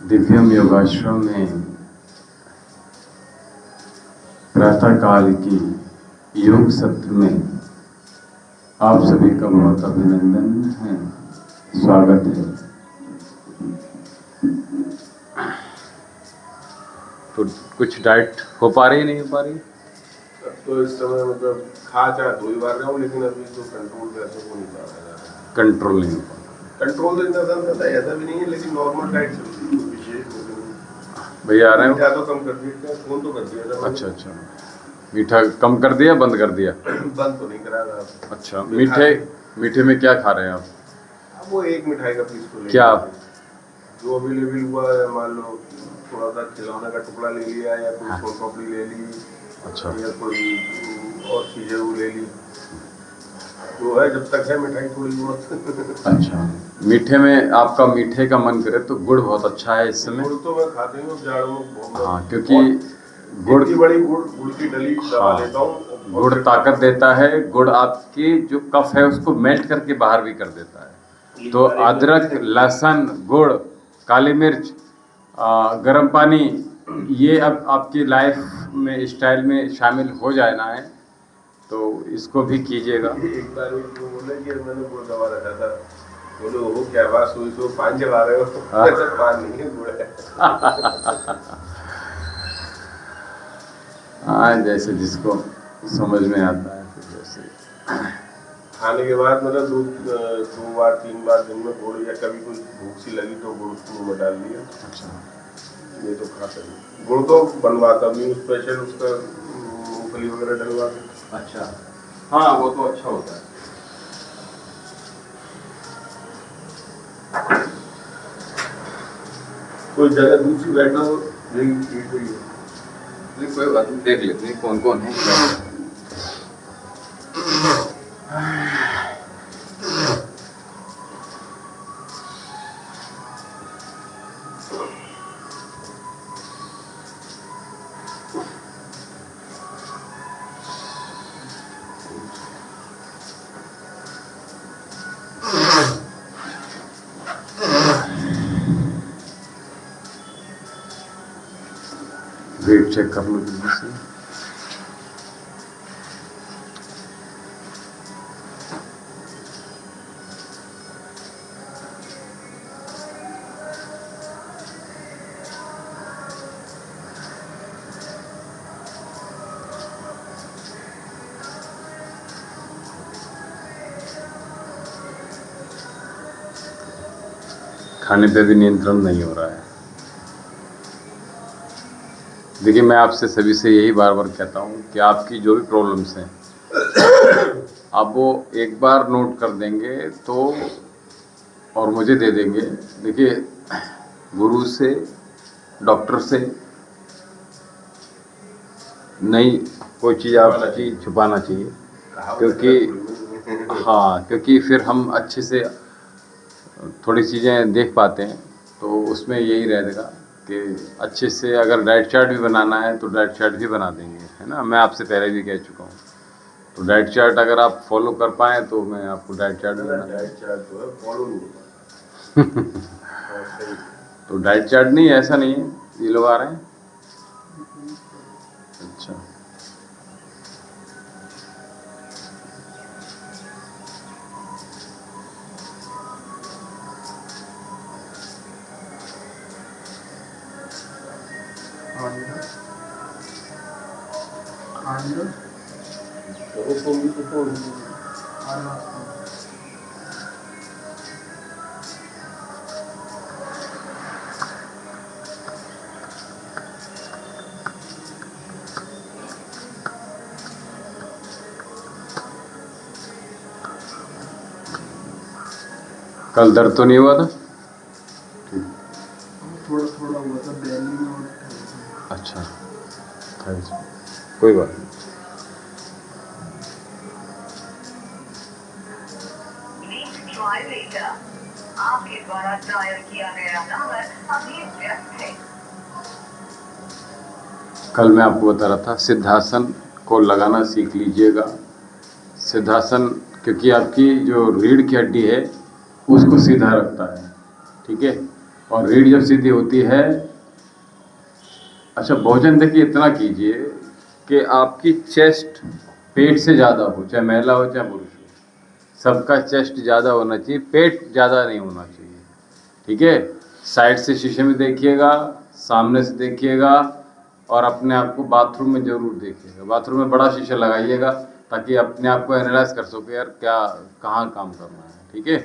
दिव्यम योगाश्रम में प्रातः काल की योग सत्र में आप सभी का बहुत अभिनंदन है, स्वागत है। तो कुछ डाइट हो पा रही नहीं हो पा रही? तो इस समय मतलब खा चाहे 2 बार रहा हूँ, लेकिन अभी तो कंट्रोल कैसे हो नहीं पा रहा है। कंट्रोल नहीं हो पा रहा। कंट्रोल तो इतना ज़्यादा ऐसा भी नहीं है, लेकिन नॉर्मल डाइट चल रही है, विशेष भैया आ रहे हो? मीठा तो कम कर दिया, फोन तो कर दिया था। अच्छा, मीठा कम कर दिया, बंद कर दिया? बंद तो नहीं करा था। अच्छा, मीठे में क्या खा रहे हैं आप? अब वो एक मिठाई का पीस तो क्या जो अवेलेबल हुआ है, मान लो थोड़ा सा खिलौने का टुकड़ा ले लिया, या कोई सोन पापड़ी ले ली, अच्छा, या कोई और चीजें वो ले ली, जो है जब तक है मिठाई थोड़ी बहुत। अच्छा, मीठे में आपका मीठे का मन करे तो गुड़ बहुत अच्छा है इस समय। गुड़ तो मैं खाता ही हूँ जाड़ों में। हाँ, क्योंकि गुड़ की बड़ी गुड़ की डली दबा लेता हूँ। गुड़ ताकत देता है। गुड़ आपकी जो कफ है उसको मेल्ट करके बाहर भी कर देता है। तो अदरक, लहसुन, गुड़, काली मिर्च, गर्म पानी, ये अब आपकी लाइफ में स्टाइल में शामिल हो जाना है, तो इसको भी कीजिएगा। एक बार वो बोले कि मैंने गुड़ दबा रखा था, बोले वो क्या बात, सो पान जला रहे हो? पान नहीं है, गुड़ है। हाँ, जैसे जिसको समझ में आता है। फिर जैसे खाने के बाद मतलब 2 बार 3 बार दिन में गुड़, या कभी कोई भूख सी लगी तो गुड़ मुँह में डाल लिया। अच्छा, ये तो खाता नहीं। गुड़ तो बनवाता भी स्पेशल, उसका मूंगफली वगैरह डलवा के। अच्छा, हाँ, वो तो अच्छा होता है। कोई जगह दूसरी बैठा हो, नहीं ठीक हुई है। नहीं, कोई बात नहीं, देख लेते हैं कौन कौन है। वेट चेक कर लो जल्दी से। खाने पे भी नियंत्रण नहीं हो रहा है। देखिए, मैं आपसे सभी से यही बार बार कहता हूँ कि आपकी जो भी प्रॉब्लम्स हैं आप वो एक बार नोट कर देंगे तो और मुझे दे देंगे। देखिए, गुरु से, डॉक्टर से नहीं कोई चीज़ आपकी छुपाना चाहिए, क्योंकि फिर हम अच्छे से थोड़ी चीज़ें देख पाते हैं। तो उसमें यही रहेगा कि अच्छे से अगर डाइट चार्ट भी बनाना है तो डाइट चार्ट भी बना देंगे, है ना। मैं आपसे पहले भी कह चुका हूँ। तो डाइट चार्ट अगर आप फॉलो कर पाएँ तो मैं आपको डाइट चार्ट भी बना। डाइट चार्ट जो है फॉलो नहीं हो पाता। तो डाइट चार्ट नहीं, ऐसा नहीं है, ये लोग आ रहे हैं। अच्छा, कल दर्द तो नहीं हुआ था? थोड़ा थोड़ा हुआ था बैली में और अच्छा, कोई बात नहीं। आपके द्वारा डायल किया गया नंबर अभी व्यस्त है। कल मैं आपको बता रहा था सिद्धासन को लगाना सीख लीजिएगा। सिद्धासन, क्योंकि आपकी जो रीढ़ की हड्डी है उसको सीधा रखता है, ठीक है। और रीढ़ जब सीधी होती है, अच्छा भोजन देखिए इतना कीजिए कि आपकी चेस्ट पेट से ज़्यादा हो, चाहे महिला हो चाहे पुरुष हो, सबका चेस्ट ज़्यादा होना चाहिए, पेट ज़्यादा नहीं होना चाहिए, ठीक है। साइड से शीशे में देखिएगा, सामने से देखिएगा, और अपने आप को बाथरूम में ज़रूर देखिएगा। बाथरूम में बड़ा शीशा लगाइएगा ताकि अपने आप को एनालाइज कर सको यार क्या कहाँ काम करना है, ठीक है।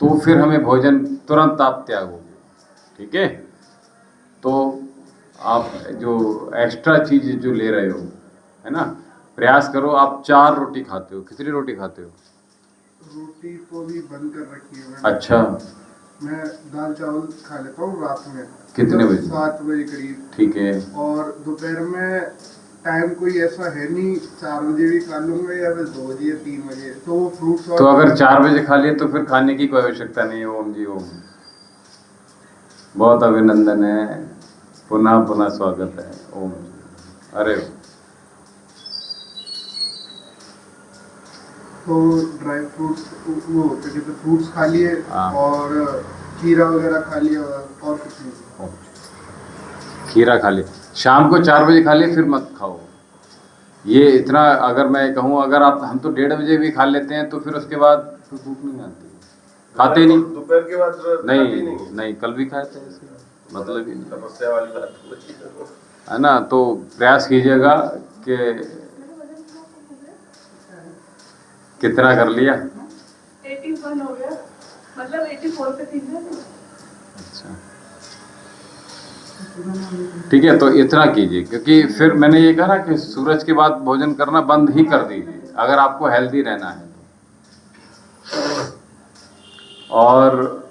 तो फिर हमें भोजन तुरंत आप त्यागोगे, ठीक है। तो आप जो एक्स्ट्रा चीज़ जो ले रहे हो, है ना, प्रयास करो। आप 4 रोटी खाते हो, कितनी रोटी खाते हो? रोटी तो भी बंद कर रखी है मैंने। अच्छा, मैं दाल चावल खा लेता हूँ रात में। कितने बजे? 7 बजे करीब। ठीक है। और दोपहर में टाइम कोई ऐसा है नहीं, 4 बजे भी खा लूंगा या फिर 2 बजे या 3 बजे। तो वो फ्रूट्स तो अगर 4 बजे खा लिए तो फिर खाने की कोई आवश्यकता नहीं है। ओम जी ओम। बहुत अभिनंदन है, पुनः पुनः स्वागत है। ओम जी। अरे तो ड्राई फ्रूट्स वो क्या कहते फ्रूट्स खा लिए हाँ। और खीरा वगैरह खा लिया और कुछ नहीं। खीरा खा लिए, शाम को 4 बजे खा लिए, फिर मत खाओ। ये इतना अगर मैं कहूँ, अगर आप हम तो 1:30 बजे भी खा लेते हैं तो फिर उसके बाद फिर भूख नहीं आती, खाते नहीं। दोपहर के बाद नहीं नहीं, कल भी खाए थे ऐसे, मतलब ही नहीं, समस्या वाली बात होती है ना। तो प्रयास कीजिएगा कि कितना कर लिया? 81 हो गया, मतलब 84 पे थी ना। अच्छा ठीक है, तो इतना कीजिए, क्योंकि फिर मैंने ये कहा ना कि सूरज के बाद भोजन करना बंद ही कर दीजिए अगर आपको हेल्दी रहना है तो। और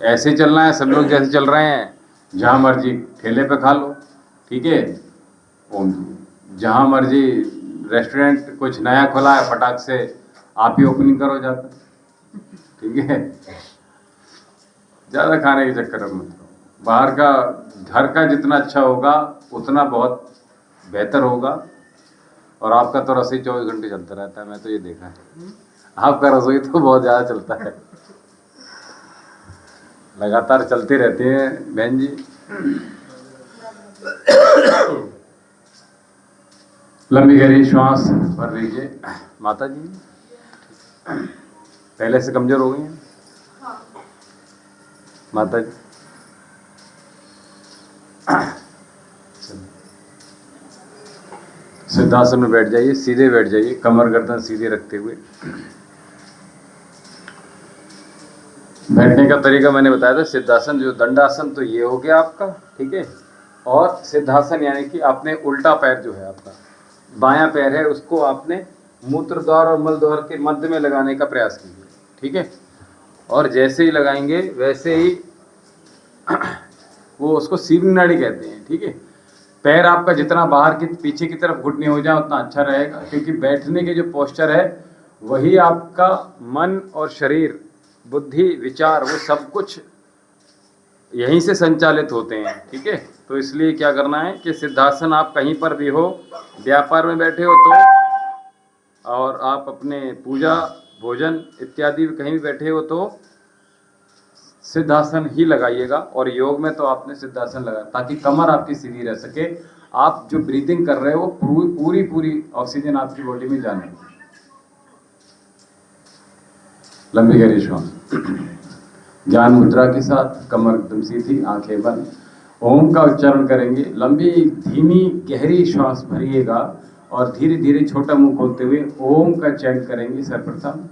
ऐसे चलना है, सब लोग जैसे चल रहे हैं, जहाँ मर्जी ठेले पे खा लो, ठीक है। ओम जी। जहाँ मर्जी रेस्टोरेंट कुछ नया खुला है, फटाक से आप ही ओपनिंग करो जाकर, ठीक है। ज़्यादा खाने के चक्कर में मत रहो। बाहर का, घर का जितना अच्छा होगा उतना बहुत बेहतर होगा। और आपका तो रसोई 24 घंटे चलता रहता है, मैं तो ये देखा है। आपका रसोई तो बहुत ज़्यादा चलता है, लगातार चलते रहते हैं बहन जी। लंबी गहरी श्वास भर लीजिए। माता जी पहले से कमजोर हो गई हैं माता जी? सिद्धासन में बैठ जाइए, सीधे बैठ जाइए, कमर गर्दन सीधे रखते हुए। बैठने का तरीका मैंने बताया था। सिद्धासन, जो दंडासन तो ये हो गया आपका, ठीक है। और सिद्धासन यानी कि आपने उल्टा पैर जो है आपका बायां पैर है, उसको आपने मूत्र द्वार और मल द्वार के मध्य में लगाने का प्रयास कीजिए, ठीक है। और जैसे ही लगाएंगे वैसे ही वो उसको सीवनी नाड़ी कहते हैं, ठीक है। पैर आपका जितना बाहर की पीछे की तरफ घुटने हो जाए उतना अच्छा रहेगा, क्योंकि बैठने के जो पोस्चर है वही आपका मन और शरीर, बुद्धि, विचार, वो सब कुछ यहीं से संचालित होते हैं, ठीक है। तो इसलिए क्या करना है कि सिद्धासन आप कहीं पर भी हो, व्यापार में बैठे हो तो, और आप अपने पूजा भोजन इत्यादि कहीं भी बैठे हो तो सिद्धासन ही लगाइएगा। और योग में तो आपने सिद्धासन लगाया ताकि कमर आपकी सीधी रह सके। आप जो ब्रीदिंग कर रहे हो पूरी ऑक्सीजन आपकी बॉडी में जाने। लंबी गहरी श्वास, ज्ञान मुद्रा के साथ, कमर एकदम सीधी, आंखें बंद। ओम का उच्चारण करेंगे। लंबी धीमी गहरी श्वास भरिएगा और धीरे धीरे छोटा मुंह खोलते हुए ओम का चैंट करेंगे सर्वप्रथम।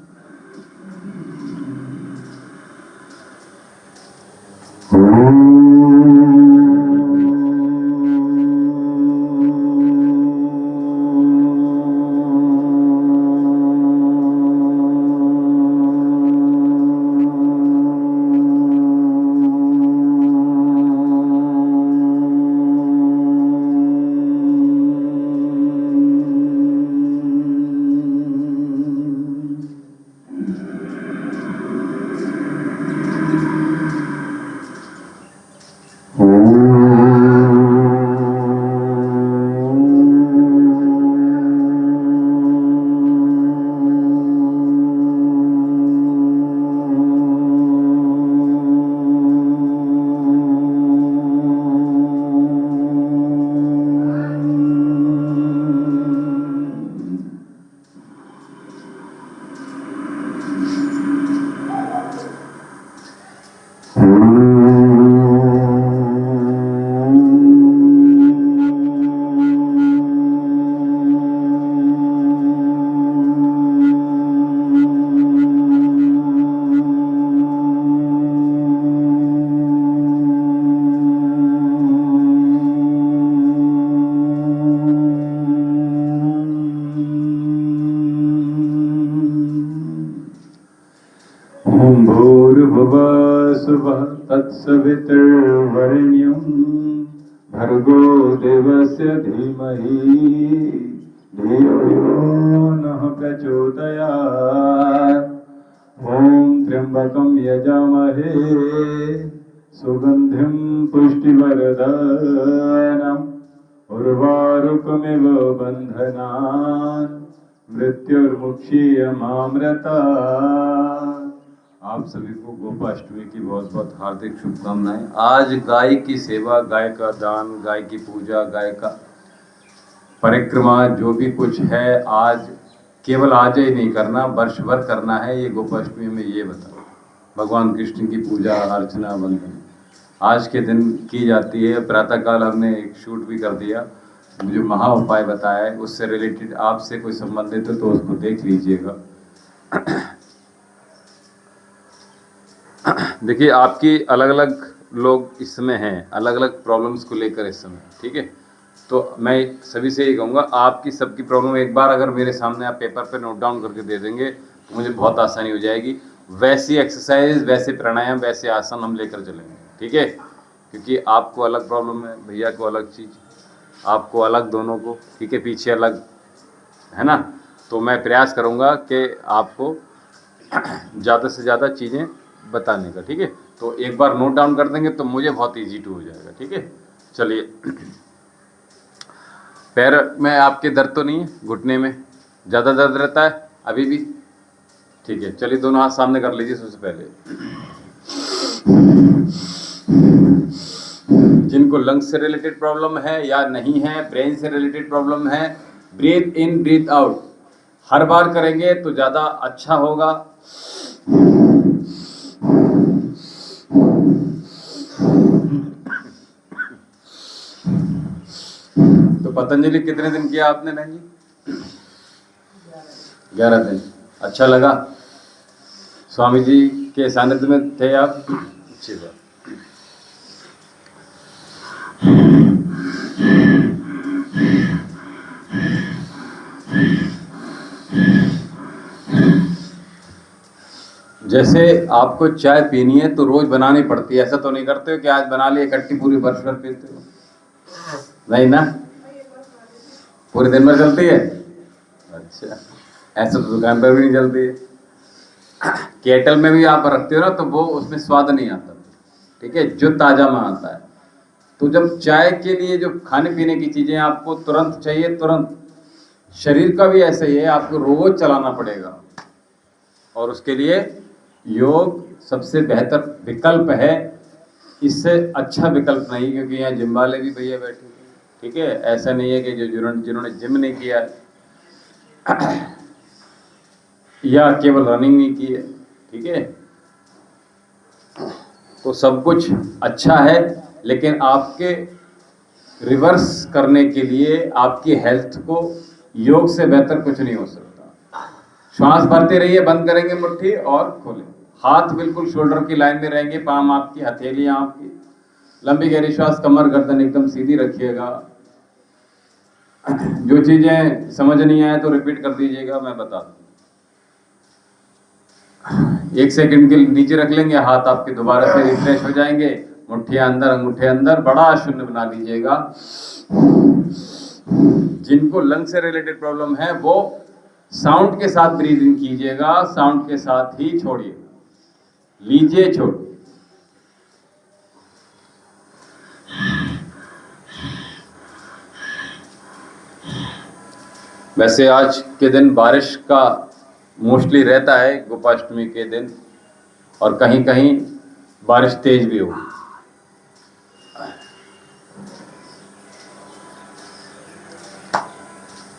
ओम भूर्भुवः स्वः तत्सवितुर्वरेण्यं भर्गो देवस्य धीमहि धियो यो नः प्रचोदयात्। ओम त्र्यंबकं यजामहे सुगंधिं पुष्टिवर्धनम् उर्वारुकमिव बन्धनान् मृत्युर्मुक्षीयमामृतात्। आप सभी को गोपाष्टमी की बहुत बहुत हार्दिक शुभकामनाएं। आज गाय की सेवा, गाय का दान, गाय की पूजा, गाय का परिक्रमा, जो भी कुछ है आज केवल आज ही नहीं करना, वर्ष भर करना है। ये गोपाष्टमी में ये बता, भगवान कृष्ण की पूजा अर्चना वंदन आज के दिन की जाती है। प्रातःकाल हमने एक शूट भी कर दिया, जो महा उपाय बताया है उससे रिलेटेड आपसे कोई संबंधित हो तो उसको देख लीजिएगा। देखिए, आपकी अलग अलग लोग इस समय हैं, अलग अलग प्रॉब्लम्स को लेकर इस समय, ठीक है। तो मैं सभी से ये कहूँगा, आपकी सबकी प्रॉब्लम एक बार अगर मेरे सामने आप पेपर पे नोट डाउन करके दे देंगे तो मुझे बहुत आसानी हो जाएगी। वैसी एक्सरसाइज, वैसे प्राणायाम, वैसे आसन हम लेकर चलेंगे, ठीक है। क्योंकि आपको अलग प्रॉब्लम है, भैया को अलग चीज़, आपको अलग, दोनों को, ठीक है, पीछे अलग है ना। तो मैं प्रयास करूँगा कि आपको ज़्यादा से ज़्यादा चीज़ें बताने का, ठीक है। तो एक बार नोट डाउन कर देंगे तो मुझे बहुत इजी टू हो जाएगा, ठीक है। चलिए, पैर में आपके दर्द तो नहीं है? घुटने में ज़्यादा दर्द रहता है अभी भी? ठीक है, चलिए दोनों हाथ सामने कर लीजिए। सबसे पहले जिनको लंग्स से रिलेटेड प्रॉब्लम है या नहीं है, ब्रेन से रिलेटेड प्रॉब्लम है, ब्रीथ इन ब्रीथ आउट हर बार करेंगे तो ज़्यादा अच्छा होगा। तो पतंजलि कितने दिन किया आपने बहन जी? 11 दिन। अच्छा लगा? स्वामी जी के सानिध्य में थे आप? अच्छी बात। जैसे आपको चाय पीनी है तो रोज बनानी पड़ती है, ऐसा तो नहीं करते हो कि आज बना लिए इकट्ठी पूरी बर्फ भर पीते हो? नहीं ना, पूरे दिन भर चलती है। अच्छा, ऐसा तो दुकान पर भी नहीं चलती है। केटल में भी आप रखते हो ना तो वो उसमें स्वाद नहीं आता, ठीक है, जो ताजा में आता है। तो जब चाय के लिए जो खाने पीने की चीजें आपको तुरंत चाहिए, तुरंत, शरीर का भी ऐसा ही है, आपको रोज चलाना पड़ेगा। और उसके लिए योग सबसे बेहतर विकल्प है, इससे अच्छा विकल्प नहीं। क्योंकि यहाँ जिम वाले भी भैया बैठे हैं, ठीक है। ऐसा नहीं है कि जिन्होंने जिम नहीं किया या केवल रनिंग नहीं की है, ठीक है। तो सब कुछ अच्छा है, लेकिन आपके रिवर्स करने के लिए आपकी हेल्थ को योग से बेहतर कुछ नहीं हो सकता। श्वास भरते रहिए, बंद करेंगे मुट्ठी और खोलें, हाथ बिल्कुल शोल्डर की लाइन में रहेंगे, पाम आपकी, हथेलियां आपकी, लंबी गहरी श्वास, कमर गर्दन एकदम सीधी रखिएगा। जो चीजें समझ नहीं आए तो रिपीट कर दीजिएगा, मैं बता दूं। 1 सेकंड के नीचे रख लेंगे, हाथ आपके दोबारा से रिफ्रेश हो जाएंगे, मुट्ठियां अंदर, अंगूठे अंदर, बड़ा शून्य बना लीजिएगा। जिनको लंग से रिलेटेड प्रॉब्लम है वो साउंड के साथ ब्रीद इन कीजिएगा, साउंड के साथ ही छोड़िए, लीजिए, छोड़िए। वैसे आज के दिन बारिश का मोस्टली रहता है गोपाष्टमी के दिन, और कहीं कहीं बारिश तेज भी हो।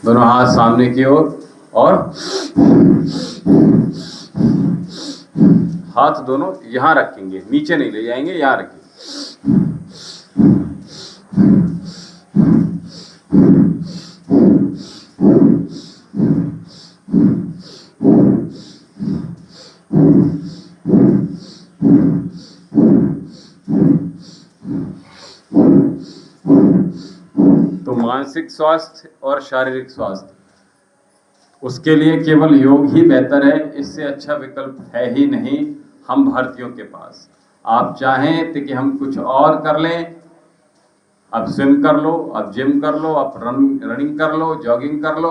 दोनों हाथ सामने की ओर और हाथ दोनों यहां रखेंगे, नीचे नहीं ले जाएंगे, यहां रखेंगे। तो मानसिक स्वास्थ्य और शारीरिक स्वास्थ्य उसके लिए केवल योग ही बेहतर है, इससे अच्छा विकल्प है ही नहीं हम भारतीयों के पास। आप चाहें तो कि हम कुछ और कर लें, आप स्विम कर लो, आप जिम कर लो, आप रनिंग कर लो, जॉगिंग कर लो,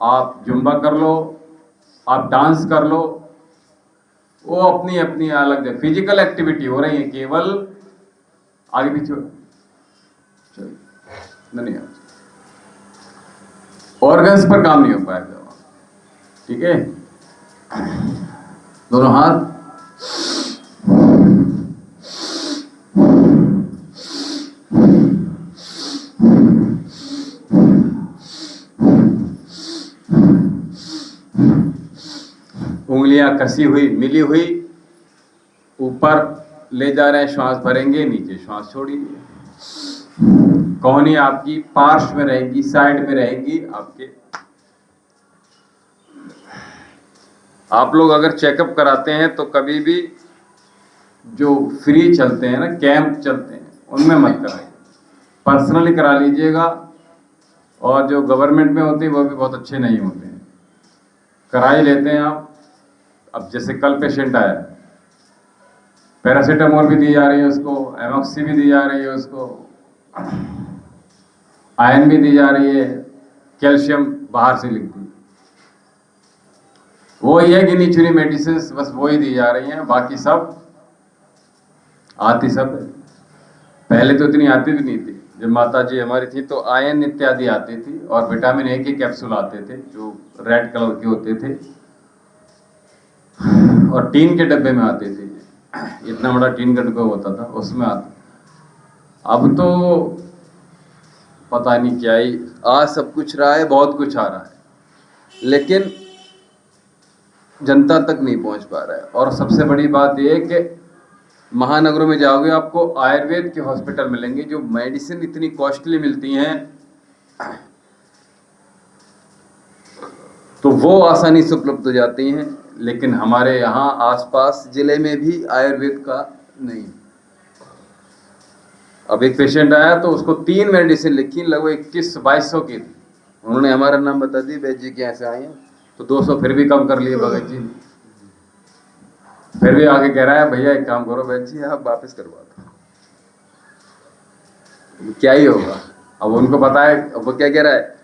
आप जुम्बा कर लो, आप डांस कर लो, वो अपनी अपनी अलग फिजिकल एक्टिविटी हो रही है, केवल आगे पीछे नहीं, ऑर्गन्स पर काम नहीं हो पाएगा। ठीक है, दोनों हाथ उंगलियां कसी हुई मिली हुई, ऊपर ले जा रहे हैं, श्वास भरेंगे, नीचे श्वास छोड़िए। कोहनी आपकी पार्श्व में रहेगी, साइड में रहेगी आपके। आप लोग अगर चेकअप कराते हैं तो कभी भी जो फ्री चलते हैं ना, कैंप चलते हैं, उनमें मत कराइए, पर्सनली करा लीजिएगा। और जो गवर्नमेंट में होती है वो भी बहुत अच्छे नहीं होते हैं, करा ही लेते हैं आप। अब जैसे कल पेशेंट आया, पैरासीटामोल भी दी जा रही है उसको, एमॉक्सी भी दी जा रही है उसको, आयरन भी दी जा रही है, कैल्शियम बाहर से लिख दी। वो ये गिनी चुनी मेडिसिन बस वो ही दी जा रही हैं, बाकी सब आती सब है। पहले तो इतनी आती भी नहीं थी। जब माता जी हमारी थी तो आयरन इत्यादि आती थी, और विटामिन ए के कैप्सूल आते थे जो रेड कलर के होते थे और टीन के डब्बे में आते थे। इतना बड़ा टीन का डब्बा होता था, उसमें आता। अब तो पता नहीं क्या ही, आज सब कुछ रहा है, बहुत कुछ आ रहा है, लेकिन जनता तक नहीं पहुंच पा रहा है। और सबसे बड़ी बात यह है कि महानगरों में जाओगे आपको आयुर्वेद के हॉस्पिटल मिलेंगे, जो मेडिसिन इतनी कॉस्टली मिलती हैं तो वो आसानी से उपलब्ध हो जाती हैं, लेकिन हमारे यहाँ आसपास जिले में भी आयुर्वेद का नहीं। अब एक पेशेंट आया तो उसको 3 मेडिसिन लिखी, लगभग 2100-2200 की थी। उन्होंने हमारा नाम बता दी, वैद्य जी के यहाँ से आए हैं, तो 200 फिर भी कम कर लिए भगत जी ने। फिर भी आगे कह रहा है, भैया एक काम करो वैद्य जी, आप वापस करवा दो। क्या ही होगा, अब उनको पता है। अब वो क्या कह रहा है,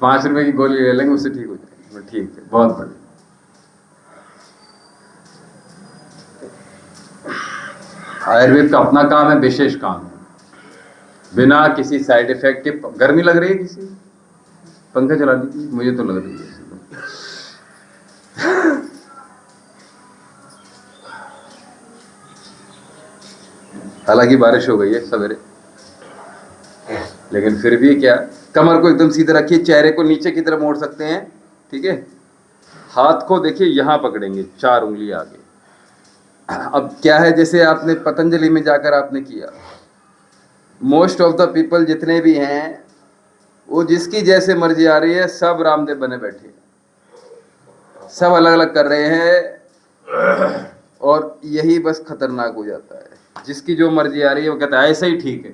5 रुपए की गोली ले लेंगे, उससे ठीक हो जाएगी। ठीक है, बहुत बढ़िया। आयुर्वेद का अपना काम है, विशेष काम है, बिना किसी साइड इफेक्ट के। गर्मी लग रही है, किसी पंखा चला लीजिए, मुझे तो लग रही है। हालांकि बारिश हो गई है सवेरे, लेकिन फिर भी क्या, कमर को एकदम सीधे रखिए, चेहरे को नीचे की तरफ मोड़ सकते हैं। ठीक है, हाथ को देखिए यहां पकड़ेंगे, 4 उंगली आगे। अब क्या है, जैसे आपने पतंजलि में जाकर आपने किया, मोस्ट ऑफ द पीपल जितने भी हैं वो जिसकी जैसे मर्जी आ रही है, सब रामदेव बने बैठे, सब अलग अलग कर रहे हैं, और यही बस खतरनाक हो जाता है। जिसकी जो मर्जी आ रही है वो कहता है ऐसा ही ठीक है,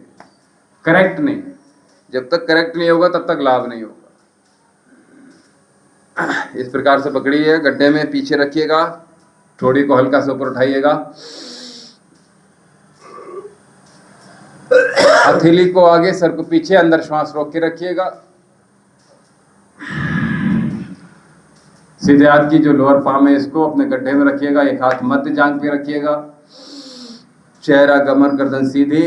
करेक्ट नहीं। जब तक करेक्ट नहीं होगा तब तक लाभ नहीं होगा। इस प्रकार से पकड़िए, गड्ढे में पीछे रखिएगा, थोड़ी को हल्का से ऊपर उठाइएगा, हथेली को आगे, सर को पीछे, अंदर श्वास रोक के रखिएगा। सीधे हाथ की जो लोअर पाम है इसको अपने गड्ढे में रखिएगा, एक हाथ मध्य जांघ पे रखिएगा, चेहरा, कमर, गर्दन सीधी,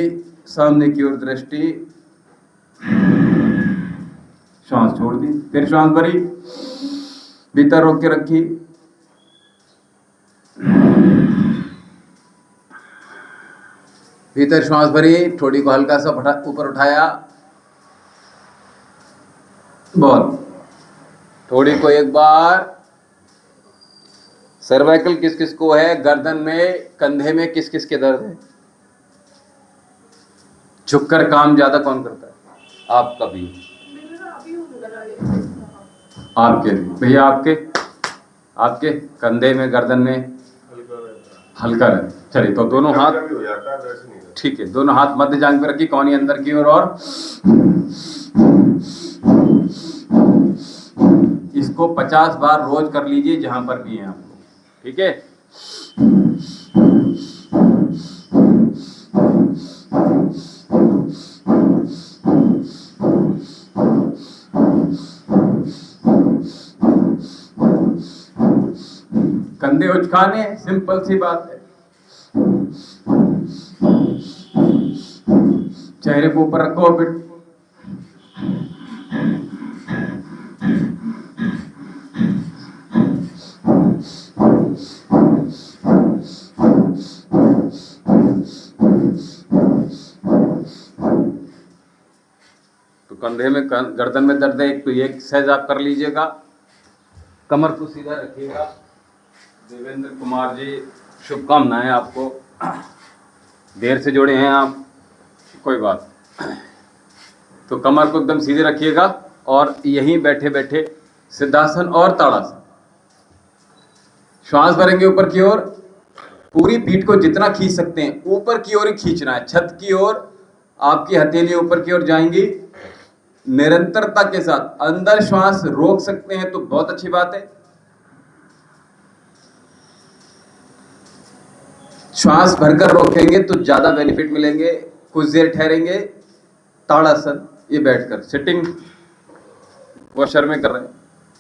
सामने की ओर दृष्टि, श्वास छोड़ दी, फिर श्वास भरी, भीतर रोक के रखी, भीतर श्वास भरी, थोड़ी को हल्का सा ऊपर उठाया, बहुत, थोड़ी को एक बार। सर्वाइकल किस किस को है, गर्दन में, कंधे में किस किस के दर्द है? झुककर काम ज्यादा कौन करता है? आपका भी, आपके भैया, आपके कंधे में, गर्दन में हल्का रहे। चलिए, तो दोनों हाथ, ठीक है, दोनों हाथ मध्य जांघ पे रखी, कौनी अंदर की ओर, और इसको 50 बार रोज कर लीजिए जहां पर भी हैं आप लोग, ठीक है। कंधे उचकाने, सिंपल सी बात है। चेहरे को ऊपर रखो फिर तो कंधे में गर्दन में दर्द है एक, तो ये एक्सरसाइज आप कर लीजिएगा। कमर को सीधा रखिएगा। देवेंद्र कुमार जी, शुभकामनाएं आपको, देर से जुड़े हैं आप, कोई बात। तो कमर को एकदम सीधे रखिएगा और यहीं बैठे बैठे सिद्धासन और ताड़ासन। श्वास भरेंगे ऊपर की ओर, पूरी पीठ को जितना खींच सकते हैं ऊपर की ओर ही खींचना है, छत की ओर। आपकी हथेली ऊपर की ओर जाएंगी निरंतरता के साथ। अंदर श्वास रोक सकते हैं तो बहुत अच्छी बात है। श्वास भरकर रोकेंगे तो ज्यादा बेनिफिट मिलेंगे। कुछ देर ठहरेंगे। ताड़ासन, ये बैठकर सिटिंग पोस्चर में कर रहे हैं।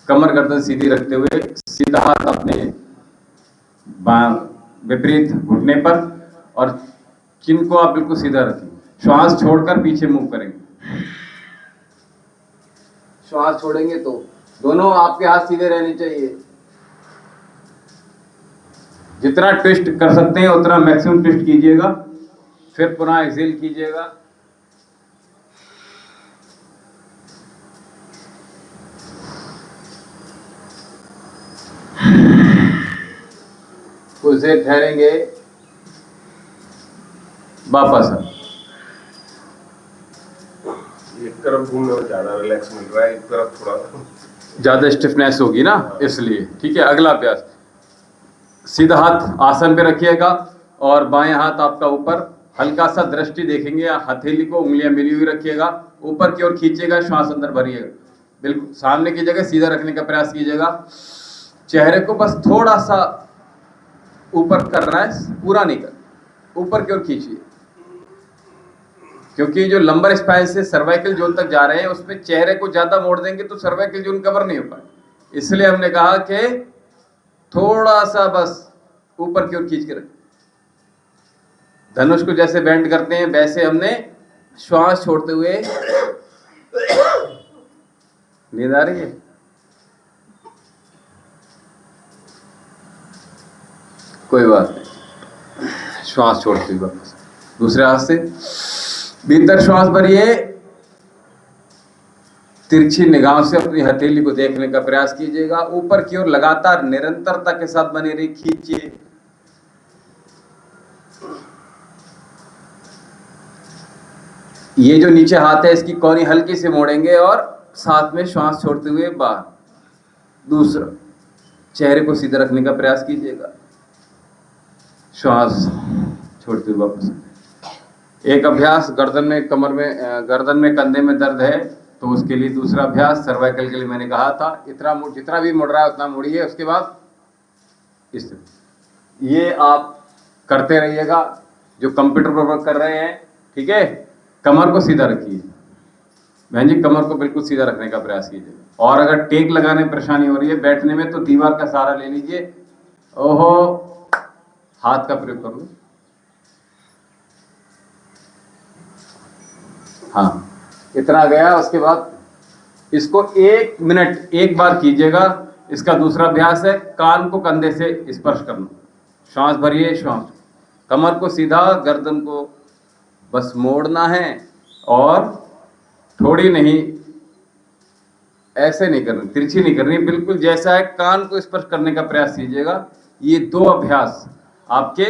कमर गर्दन सीधी रखते हुए सीधा हाथ अपने विपरीत घुटने पर और चिन को आप बिल्कुल सीधा रखेंगे। श्वास छोड़कर पीछे मूव करेंगे। श्वास छोड़ेंगे तो दोनों आपके हाथ सीधे रहने चाहिए। जितना ट्विस्ट कर सकते हैं उतना मैक्सिमम ट्विस्ट कीजिएगा। फिर पुनः एक्सेल कीजिएगा। कुछ देर ठहरेंगे, वापस एक तरफ घूमने में ज्यादा रिलैक्स मिल रहा है, एक तरफ थोड़ा ज्यादा स्टिफनेस होगी ना, इसलिए। ठीक है, अगला अभ्यास। सीधा हाथ आसन पे रखिएगा और बाएं हाथ आपका ऊपर, हल्का सा दृष्टि देखेंगे। हथेली को उंगलियां मिली हुई रखिएगा, ऊपर की ओर खींचिएगा, श्वास अंदर भरिएगा। बिल्कुल सामने की जगह सीधा रखने का प्रयास कीजिएगा। चेहरे को बस थोड़ा सा ऊपर करना है, पूरा नहीं करना, ऊपर की ओर खींचिए। क्योंकि जो लंबर स्पाइन से सर्वाइकल जोन तक जा रहे हैं उसमें चेहरे को ज्यादा मोड़ देंगे तो सर्वाइकल जोन कवर नहीं हो पाए। इसलिए हमने कहा कि थोड़ा सा बस ऊपर की ओर खींच के रखें। धनुष को जैसे बेंड करते हैं वैसे हमने श्वास छोड़ते हुए। नींद आ रही है? कोई बात नहीं, श्वास छोड़ते हुए वापस दूसरे हाथ से भीतर श्वास भरिए। तिरछी निगाह से अपनी हथेली को देखने का प्रयास कीजिएगा। ऊपर की ओर लगातार निरंतरता के साथ बने रहिए, खींचिए। ये जो नीचे हाथ है इसकी कोहनी हल्की से मोड़ेंगे और साथ में श्वास छोड़ते हुए बाहर। दूसरा, चेहरे को सीधा रखने का प्रयास कीजिएगा, श्वास छोड़ते हुए वापस। एक अभ्यास गर्दन में, कमर में, गर्दन में, कंधे में दर्द है तो उसके लिए दूसरा अभ्यास सर्वाइकल के लिए मैंने कहा था इतना जितना भी मुड़ रहा है उतना मुड़िए। उसके बाद इस ये आप करते रहिएगा जो कंप्यूटर पर वर्क कर रहे हैं। ठीक है, कमर को सीधा रखिए बहन जी, कमर को बिल्कुल सीधा रखने का प्रयास कीजिए। और अगर टेक लगाने में परेशानी हो रही है बैठने में तो दीवार का सहारा ले लीजिए। ओहो, हाथ का प्रयोग कर लो। हाँ, इतना गया। उसके बाद इसको 1 मिनट एक बार कीजिएगा। इसका दूसरा अभ्यास है कान को कंधे से स्पर्श करना। श्वास भरिए, श्वास, कमर को सीधा, गर्दन को बस मोड़ना है और थोड़ी नहीं, ऐसे नहीं करनी, तिरछी नहीं करनी, बिल्कुल जैसा है कान को स्पर्श करने का प्रयास कीजिएगा। ये 2 अभ्यास आपके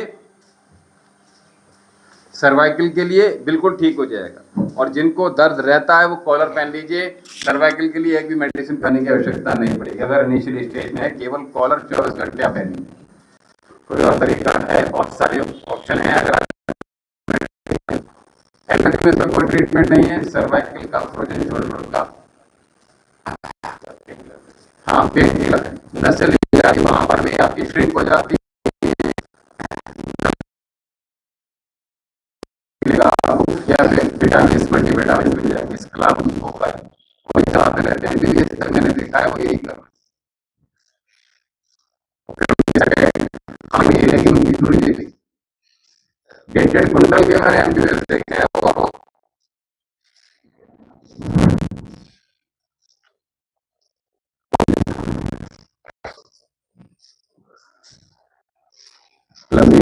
सर्वाइकल के लिए बिल्कुल ठीक हो जाएगा। और जिनको दर्द रहता है वो कॉलर पहन लीजिए। सर्वाइकल के लिए एक भी मेडिसिन खाने की आवश्यकता नहीं पड़ेगी। अगर इनिशियल स्टेज में है केवल कॉलर 24 घंटे आप पहनिए। कोई और तरीका है, बहुत सारे ऑप्शन है। अगर एलोपैथी में कोई ट्रीटमेंट नहीं है, सर्वाइकल का, फ्रोजन शोल्डर का, हाँ पेट ढीला है, नस चली जाती वहां पर भी आपकी श्रिंक हो जाती है, या फिर विटामिन मल्टीविटामिन मिल जाएगी, इसका लाभ उनको होगा। वही चलाते रहते हैं, दिल्ली तक मैंने देखा है वो यही कर रहे हैं, लेकिन उनकी थोड़ी देर डेंटेड कुंडल के मैंने एम्बुलेंस देखे हैं और लंबी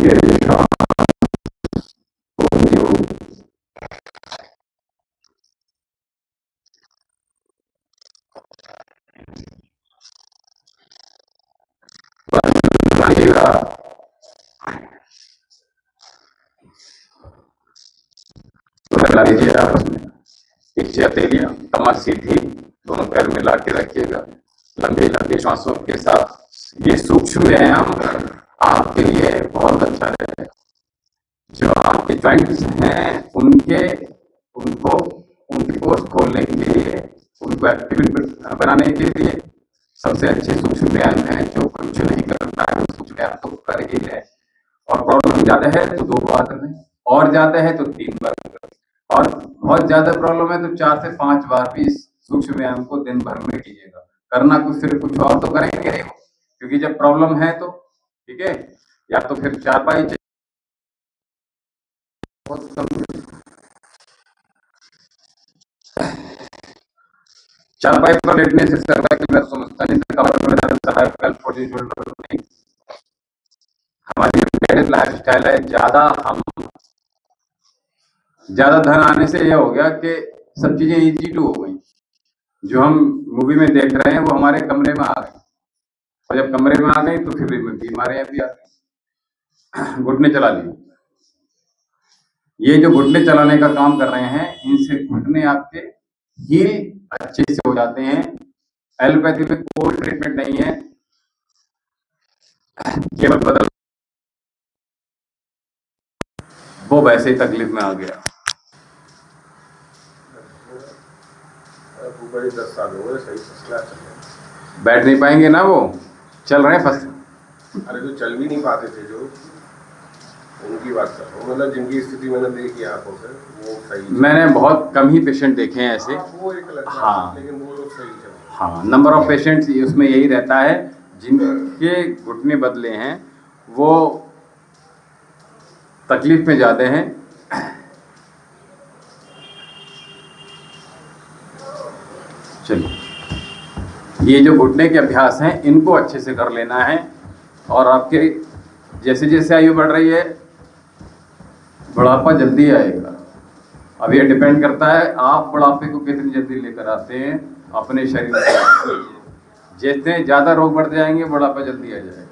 लगा दीजिए आपस में, पीछे हथेलियां कमर सीधी, दोनों पैर मिला के रखिएगा, लंबी लंबी श्वासों के साथ। ये सूक्ष्म व्यायाम आपके लिए बहुत अच्छा रहेगा। जो आपके जॉइंट्स हैं उनकी पोर्स खोलने के लिए, उनको एक्टिव बनाने के लिए सबसे अच्छे सूक्ष्म व्यायाम है। जो कुछ नहीं करता है वो सूक्ष्म व्यायाम तो कर ही ले, और प्रॉब्लम ज्यादा है तो 2 बार करें, और ज्यादा है तो 3 बार करें, और बहुत ज्यादा प्रॉब्लम है तो 4 से 5 बार भी इस सूक्ष्म व्यायाम को दिन भर में कीजिएगा। करना कुछ सिर्फ कुछ और तो करेंगे नहीं, क्योंकि जब प्रॉब्लम है तो ठीक है, या तो फिर चारपाई चारपाई पर लेटने से सर्वाइकल दर्द समझता नहीं, कमर में दर्द, सर्वाइकल पोजीशन नहीं। हमारी लाइफस्टाइल है, ज्यादा धन आने से यह हो गया कि सब चीजें इजी टू हो गई। जो हम मूवी में देख रहे हैं वो हमारे कमरे में आ गई, और जब कमरे में आ गई तो फिर बीमारियां भी आ गई। घुटने चला लिए, ये जो घुटने चलाने का काम कर रहे हैं, इनसे घुटने आपके हील अच्छे से हो जाते हैं। एलोपैथी में कोई ट्रीटमेंट नहीं है, केवल बदल वो वैसे ही तकलीफ में आ गया। ऊपर 10 साल हो गए, सही फसला चल रहा है। बैठ नहीं पाएंगे ना, वो चल रहे हैं फर्स्ट। अरे जो चल भी नहीं पाते थे, जो उनकी बात कर रहा हूँ, मतलब जिनकी स्थिति मैंने देखी आंखों से, वो सही। मैंने बहुत कम ही पेशेंट देखे हैं ऐसे। वो एक अलग बात हाँ। है, लेकिन वो लोग सही चल रहे हैं। हाँ, नंबर ऑफ पेशेंट्स उसमें यही रहता है, जिनके घुटने बदले हैं वो तकलीफ में जाते हैं। चलिए, ये जो घुटने के अभ्यास हैं इनको अच्छे से कर लेना है, और आपके जैसे जैसे आयु बढ़ रही है बुढ़ापा जल्दी आएगा। अब ये डिपेंड करता है आप बुढ़ापे को कितनी जल्दी लेकर आते हैं अपने शरीर में। जितने ज़्यादा रोग बढ़ जाएंगे बुढ़ापा जल्दी आ जाएगा।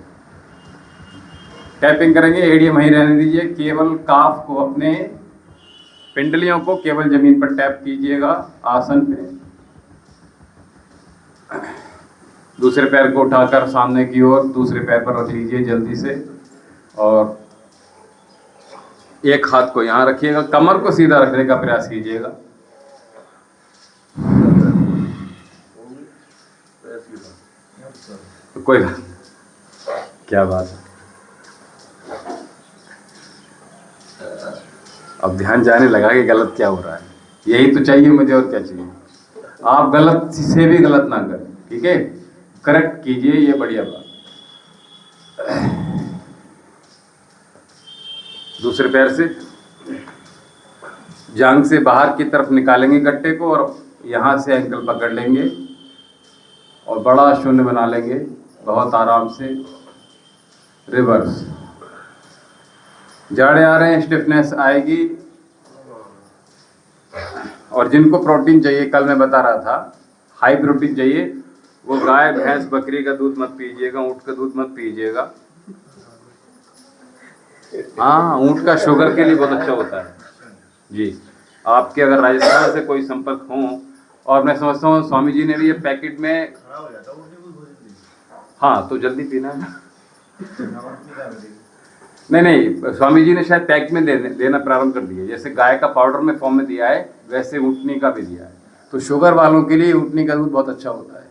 टैपिंग करेंगे, एड़ियाँ वहीं रहने दीजिए, केवल काफ को, अपने पिंडलियों को केवल जमीन पर टैप कीजिएगा आसन पे। दूसरे पैर को उठाकर सामने की ओर दूसरे पैर पर रख लीजिए जल्दी से, और एक हाथ को यहाँ रखिएगा, कमर को सीधा रखने का प्रयास कीजिएगा। तो कोई क्या बात है, अब ध्यान जाने लगा कि गलत क्या हो रहा है। यही तो चाहिए मुझे, और क्या चाहिए। आप गलत से भी गलत ना करें, ठीक है, करेक्ट कीजिए, ये बढ़िया बात। दूसरे पैर से जांघ से बाहर की तरफ निकालेंगे गट्टे को, और यहाँ से एंकल पकड़ लेंगे और बड़ा शून्य बना लेंगे बहुत आराम से। रिवर्स, जाड़े आ रहे हैं, स्टिफनेस आएगी। और जिनको प्रोटीन चाहिए, कल मैं बता रहा था, हाई प्रोटीन चाहिए, वो गाय भैंस बकरी का दूध मत पीजिएगा, ऊँट का दूध मत पीजिएगा। हाँ, ऊँट का शुगर के लिए बहुत अच्छा होता है जी। आपके अगर राजस्थान से कोई संपर्क हो, और मैं समझता हूँ स्वामी जी ने भी ये पैकेट में, हाँ तो जल्दी पीना है। नहीं, स्वामी जी ने शायद पैक में देना प्रारंभ कर दिया। जैसे गाय का पाउडर में फॉर्म में दिया है, वैसे ऊँटनी का भी दिया है। तो शुगर वालों के लिए ऊँटनी का दूध बहुत अच्छा होता है।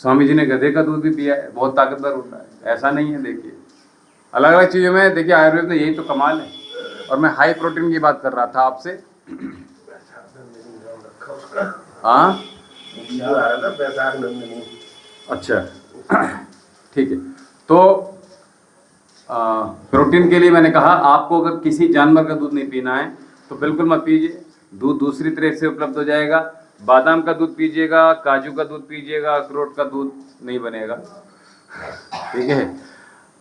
स्वामी जी ने गधे का दूध भी पिया है, बहुत ताकतवर होता है, ऐसा नहीं है। देखिए अलग अलग चीज़ों में देखिए आयुर्वेद में यही तो कमाल है। और मैं हाई प्रोटीन की बात कर रहा था आपसे। हाँ वीडियो आ रहा था बैसाख नंदिनी। अच्छा ठीक है। तो प्रोटीन के लिए मैंने कहा आपको अगर किसी जानवर का दूध नहीं पीना है तो बिल्कुल मत पीजिए। दूध दूसरी तरह से उपलब्ध हो जाएगा। बादाम का दूध पीजिएगा, काजू का दूध पीजिएगा, अखरोट का दूध नहीं बनेगा, ठीक है।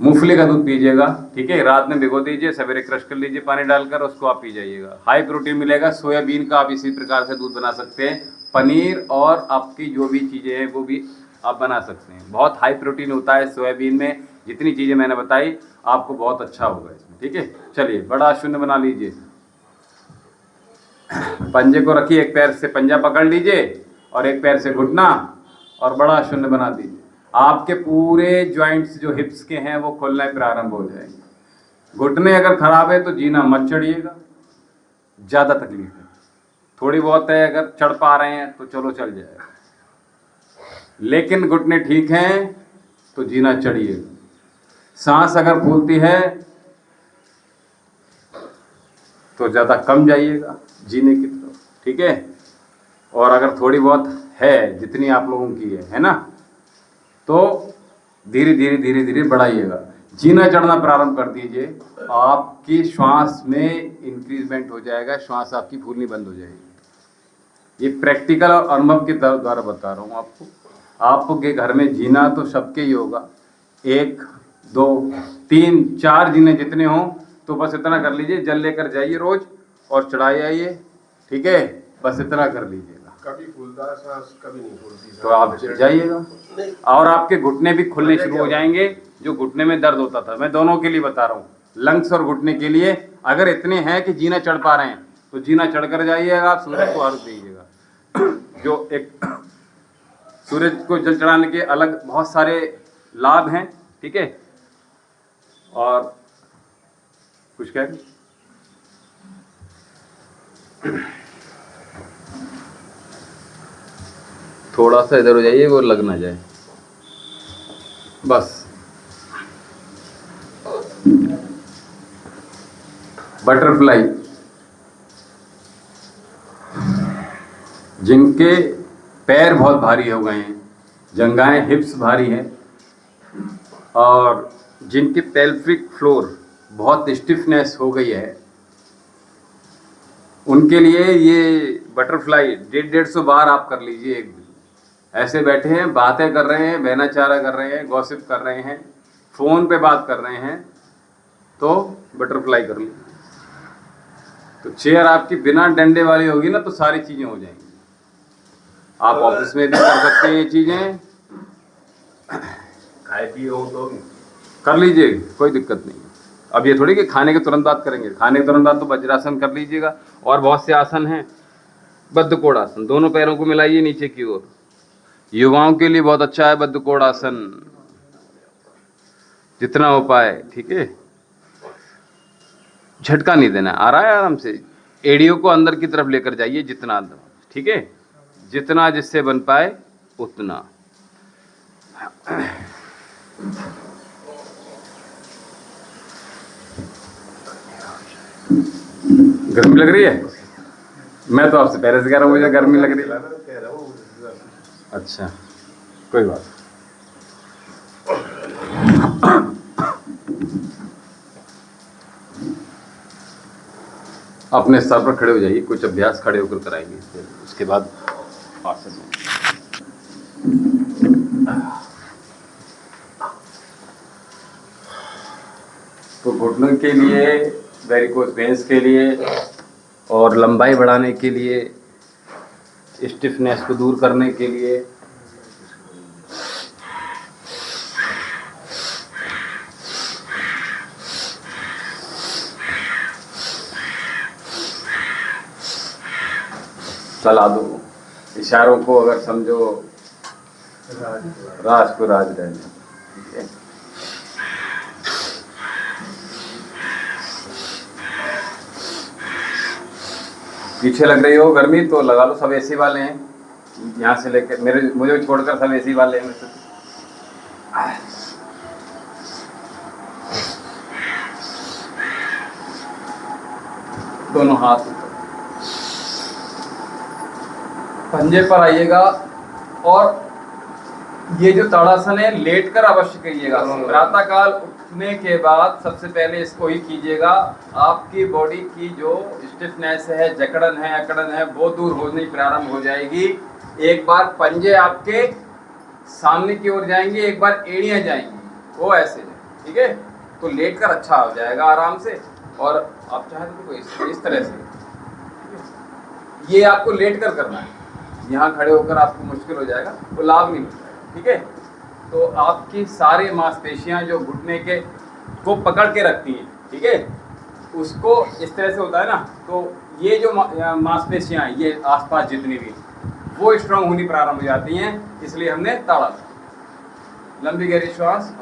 मूंगफली का दूध पीजिएगा, ठीक है। रात में भिगो दीजिए, सवेरे क्रश कर लीजिए पानी डालकर, उसको आप पी जाइएगा। हाई प्रोटीन मिलेगा। सोयाबीन का आप इसी प्रकार से दूध बना सकते हैं। पनीर और आपकी जो भी चीज़ें हैं वो भी आप बना सकते हैं। बहुत हाई प्रोटीन होता है सोयाबीन में। जितनी चीज़ें मैंने बताई आपको बहुत अच्छा होगा इसमें, ठीक है। चलिए बड़ा शून्य बना लीजिए। पंजे को रखिए, एक पैर से पंजा पकड़ लीजिए और एक पैर से घुटना, और बड़ा शून्य बना दीजिए। आपके पूरे जॉइंट्स जो हिप्स के हैं वो खुलने प्रारंभ हो जाएंगे। घुटने अगर खराब है तो जीना मत चढ़िएगा, ज़्यादा तकलीफ है। थोड़ी बहुत है, अगर चढ़ पा रहे हैं तो चलो चल जाएगा, लेकिन घुटने ठीक हैं तो जीना चढ़िएगा। सांस अगर फूलती है तो ज़्यादा कम जाइएगा जीने की तरफ, ठीक है। और अगर थोड़ी बहुत है, जितनी आप लोगों की है ना, तो धीरे धीरे धीरे धीरे बढ़ाइएगा। जीना चढ़ना प्रारंभ कर दीजिए, आपकी श्वास में इंक्रीजमेंट हो जाएगा, श्वास आपकी फूलनी बंद हो जाएगी। ये प्रैक्टिकल और अनुभव के द्वारा बता रहा हूँ आपको। आपके घर में जीना तो सबके ही होगा, 1 2 3 4 जीने जितने हों, तो बस इतना कर लीजिए। जल लेकर जाइए रोज और चढ़ाई आइए, ठीक है। बस इतना कर लीजिएगा। कभी फूलता सांस, कभी नहीं फूलती तो आप जाइएगा और आपके घुटने भी खुलने शुरू हो जाएंगे। जो घुटने में दर्द होता था, मैं दोनों के लिए बता रहा हूँ, लंग्स और घुटने के लिए। अगर इतने हैं कि जीना चढ़ पा रहे हैं तो जीना चढ़ कर जाइएगा। आप सूरज को अर्घ दीजिएगा। जो एक सूरज को जल चढ़ाने के अलग बहुत सारे लाभ हैं, ठीक है। और कुछ कह रहे? थोड़ा सा इधर हो जाइए, वो लग ना जाए, बस। बटरफ्लाई, जिनके पैर बहुत भारी हो गए हैं, जंघाएं हिप्स भारी हैं, और जिनके पेल्विक फ्लोर बहुत स्टिफनेस हो गई है, उनके लिए ये बटरफ्लाई 150-150 बार आप कर लीजिए एक दिन। ऐसे बैठे हैं, बातें कर रहे हैं, बहनाचारा कर रहे हैं, गॉसिप कर रहे हैं, फ़ोन पे बात कर रहे हैं, तो बटरफ्लाई कर लीजिए। तो चेयर आपकी बिना डंडे वाली होगी ना, तो सारी चीज़ें हो जाएंगी। आप ऑफिस में भी कर सकते हैं ये चीज़ें, खाए पिए हो तो कर लीजिए, कोई दिक्कत नहीं है। अब ये थोड़ी कि खाने के तुरंत बाद करेंगे, खाने के तुरंत बाद तो वज्रासन कर लीजिएगा। और बहुत से आसन हैं। बद्धकोण आसन, दोनों पैरों को मिलाइए नीचे की ओर। युवाओं के लिए बहुत अच्छा है बद्धकोण आसन, जितना हो पाए, ठीक है। झटका नहीं देना, आ रहा है आराम से। एड़ियों को अंदर की तरफ लेकर जाइए जितना, ठीक है, जितना जिससे बन पाए उतना। गर्मी लग रही है? मैं तो आपसे पहले से कह रहा हूँ मुझे गर्मी लग रही है। कह रहा हूँ। अच्छा, कोई बात। अपने स्तर पर खड़े हो जाइए, कुछ अभ्यास खड़े होकर कराएंगे, उसके बाद आसन में। तो घुटनों के लिए, वेरिकोस वेन्स के लिए और लंबाई बढ़ाने के लिए, स्टिफनेस को दूर करने के लिए, सलाह दो। इशारों को अगर समझो, राज को राज रहने, ठीक है। पीछे लग रही हो गर्मी तो लगा लो, सब एसी वाले हैं, यहाँ से लेकर मुझे छोड़कर सब एसी वाले हैं। दोनों हाथ ऊपर, पंजे पर आइएगा। और ये जो ताड़ासन है लेट कर अवश्य करिएगा। प्रातःकाल उठने के बाद सबसे पहले इसको ही कीजिएगा। आपकी बॉडी की जो स्टिफनेस है, जकड़न है, अकड़न है, वो दूर होनी प्रारंभ हो जाएगी। एक बार पंजे आपके सामने की ओर जाएंगे, एक बार एड़ियां जाएंगी, वो ऐसे है, ठीक है। तो लेट कर अच्छा हो जाएगा आराम से। और आप चाहे तो इस तरह से, ये आपको लेट कर करना है। यहाँ खड़े होकर आपको मुश्किल हो जाएगा, वो लाभ नहीं मिलता है, ठीक है। तो आपकी सारी मांसपेशियां जो घुटने के को पकड़ के रखती हैं, ठीक है, उसको इस तरह से होता है ना, तो ये जो मांसपेशियां हैं, ये आसपास जितनी भी, वो स्ट्रांग होनी प्रारंभ हो जाती हैं। इसलिए हमने ताड़ा। लंबी गहरी श्वास।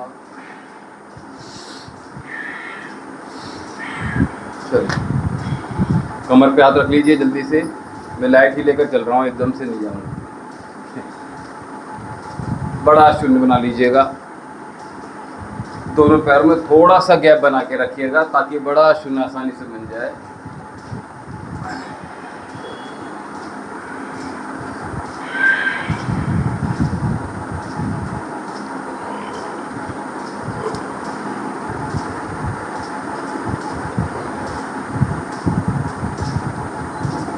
चलिए, कमर पे हाथ रख लीजिए जल्दी से। मैं लाइट ही लेकर चल रहा हूँ, एकदम से नहीं जाऊँगा। बड़ा शून्य बना लीजिएगा। दोनों पैरों में थोड़ा सा गैप बना के रखिएगा ताकि बड़ा शून्य आसानी से बन जाए।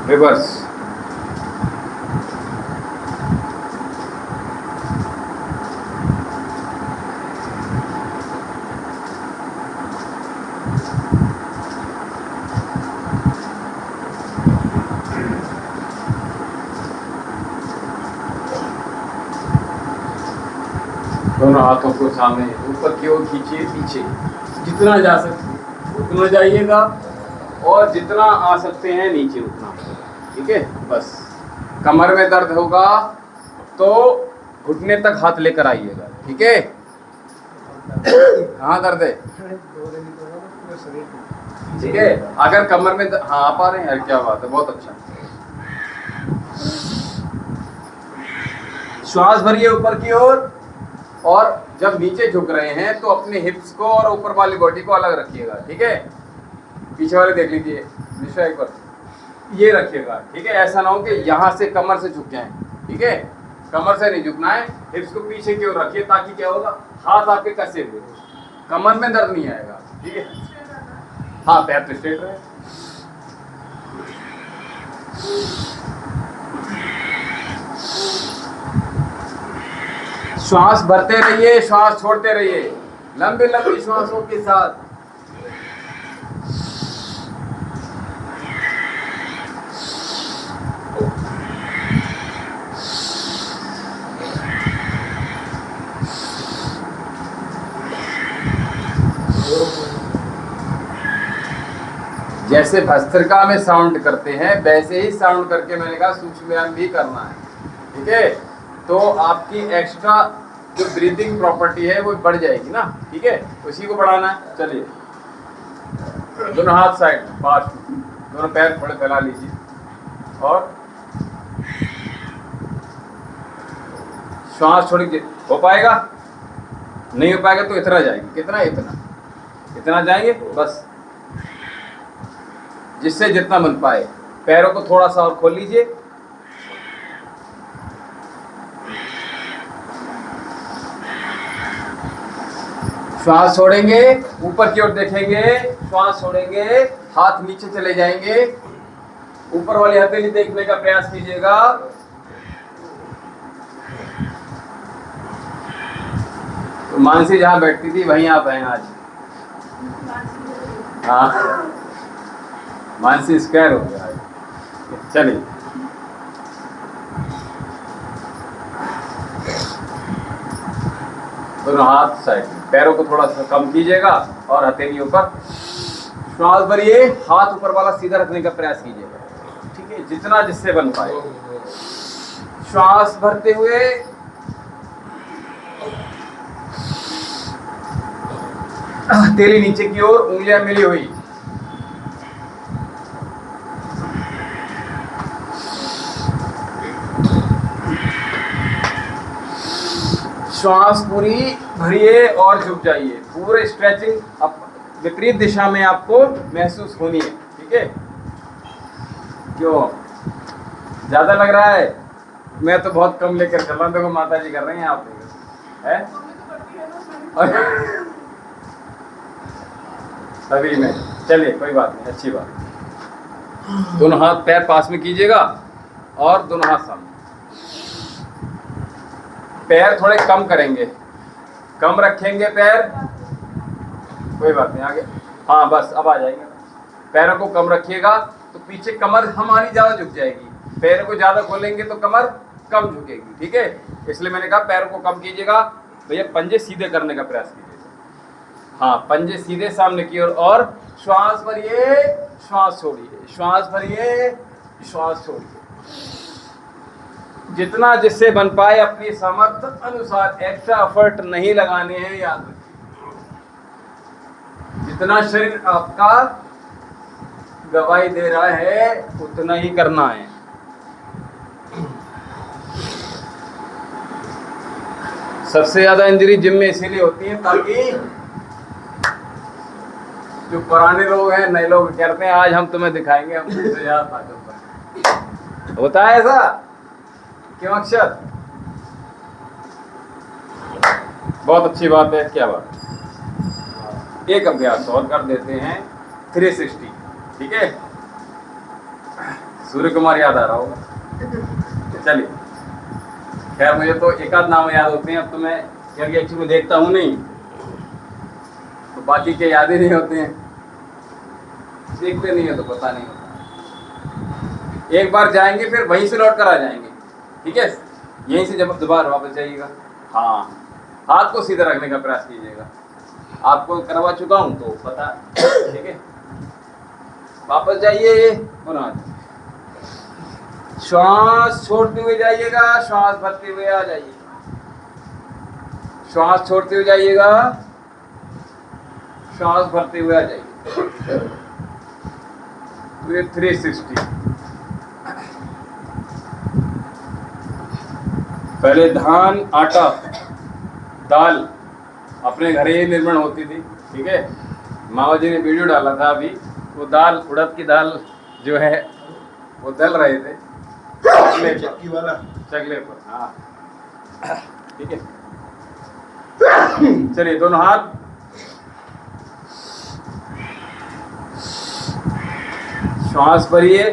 रिवर्स। दोनों हाथों को सामने ऊपर की ओर खींचिए, पीछे जितना जा सकते उतना जाइएगा, और जितना आ सकते हैं नीचे उतना, ठीक है। बस कमर में दर्द होगा तो घुटने तक हाथ लेकर आइएगा, ठीक है। कहाँ दर्द है? ठीक है। अगर कमर में हाँ आप आ रहे हैं यार, क्या बात है, बहुत अच्छा। श्वास भरिए ऊपर की ओर, और जब नीचे झुक रहे हैं तो अपने हिप्स को और ऊपर वाली बॉडी को अलग रखिएगा, ठीक है। पीछे वाले देख लीजिए, निशा एक बार ये रखिएगा, ठीक है। ऐसा ना हो कि यहाँ से कमर से झुक जाएं, ठीक है। कमर से नहीं झुकना है, हिप्स को पीछे की ओर रखिए ताकि क्या होगा, हाथ आपके कसे हुए, कमर में दर्द नहीं आएगा, ठीक है। हाँ, पैर तो स्ट्रेट रहे। श्वास भरते रहिए, श्वास छोड़ते रहिए, लंबी लंबी श्वासों के साथ। जैसे भस्त्रिका में साउंड करते हैं वैसे ही साउंड करके मैंने कहा सूक्ष्म व्यायाम भी करना है, ठीक है। तो आपकी एक्स्ट्रा जो ब्रीदिंग प्रॉपर्टी है वो बढ़ जाएगी ना, ठीक है। उसी को बढ़ाना है। चलिए, दोनों हाथ साइड पास, दोनों पैर थोड़े फैला लीजिए, और श्वास छोड़िए। हो पाएगा? नहीं हो पाएगा तो इतना जाएंगे। कितना? इतना जाएंगे बस, जिससे जितना बन पाए। पैरों को थोड़ा सा और खोल लीजिए। श्वास छोड़ेंगे, ऊपर की ओर देखेंगे, श्वास छोड़ेंगे, हाथ नीचे चले जाएंगे, ऊपर वाली हथेली देखने का प्रयास कीजिएगा। तो मानसी जहां बैठती थी वहीं आप हैं आज। हाँ, मानसी स्क्वायर हो गया। चलिए, दोनों हाथ साइड, पैरों को थोड़ा सा कम कीजिएगा और हथेली ऊपर। श्वास भरिए, हाथ ऊपर वाला सीधा रखने का प्रयास कीजिएगा, ठीक है, जितना जिससे बन पाए। श्वास भरते हुए हथेली नीचे की ओर, उंगलियां मिली हुई। श्वास पूरी भरिए और झुक जाइए। पूरे स्ट्रेचिंग अब विपरीत दिशा में आपको महसूस होनी है, ठीक है। क्यों ज़्यादा लग रहा है? मैं तो बहुत कम लेकर चल रहा हूँ, देखो माता जी कर रही हैं, आप देखो है सभी में। चलिए कोई बात नहीं, अच्छी बात। दोनों हाथ पैर पास में कीजिएगा और दोनों हाथ सामने। पैर थोड़े कम करेंगे, कम रखेंगे पैर, कोई बात नहीं आगे। हाँ बस अब आ जाएंगे। पैरों को कम रखिएगा तो पीछे कमर हमारी ज़्यादा झुक जाएगी, पैरों को ज़्यादा खोलेंगे तो कमर कम झुकेगी, ठीक है। इसलिए मैंने कहा पैरों को कम कीजिएगा। भैया पंजे सीधे करने का प्रयास कीजिएगा। हाँ पंजे सीधे सामने की ओर और श्वास भरिए, श्वास छोड़िए, श्वास भरिए, श्वास छोड़िए। जितना जिससे बन पाए अपनी सामर्थ्य अनुसार, एक्स्ट्रा एफर्ट नहीं लगाने हैं, याद रखिए। जितना शरीर आपका गवाही दे रहा है उतना ही करना है। सबसे ज्यादा इंजरी जिम में इसीलिए होती है ताकि जो पुराने लोग हैं, नए लोग कहते हैं आज हम तुम्हें दिखाएंगे, हम तुमसे ज्यादा ताकतवर। होता है ऐसा क्यों अक्षर? बहुत अच्छी बात है, क्या बात। एक अभ्यास और कर देते हैं 360, ठीक है। सूर्य कुमार याद आ रहा होगा। चलिए खैर मुझे तो एक आध नाम याद होते हैं, अब तो मैं क्योंकि एक्चुअली में देखता हूँ नहीं तो बाकी के याद ही नहीं होते हैं, देखते नहीं है तो पता नहीं होता। एक बार जाएंगे फिर वहीं से लौट कर आ जाएंगे, ठीक है। यहीं से जब दोबारा वापस जाइएगा। हाँ हाथ को सीधा रखने का प्रयास कीजिएगा। आपको करवा चुका हूँ तो पता, ठीक है। वापस जाइए और श्वास छोड़ते हुए जाइएगा, श्वास भरते हुए आ जाइए। श्वास छोड़ते हुए जाइएगा, श्वास भरते हुए आ जाइए। तो ये 360। पहले धान, आटा, दाल अपने घर ही निर्माण होती थी, ठीक है। मामा जी ने वीडियो डाला था अभी, वो दाल, उड़द की दाल जो है वो दल रहे थे चक्की वाला, चकले पर। हाँ ठीक है। चलिए दोनों हाथ, श्वास भरिए,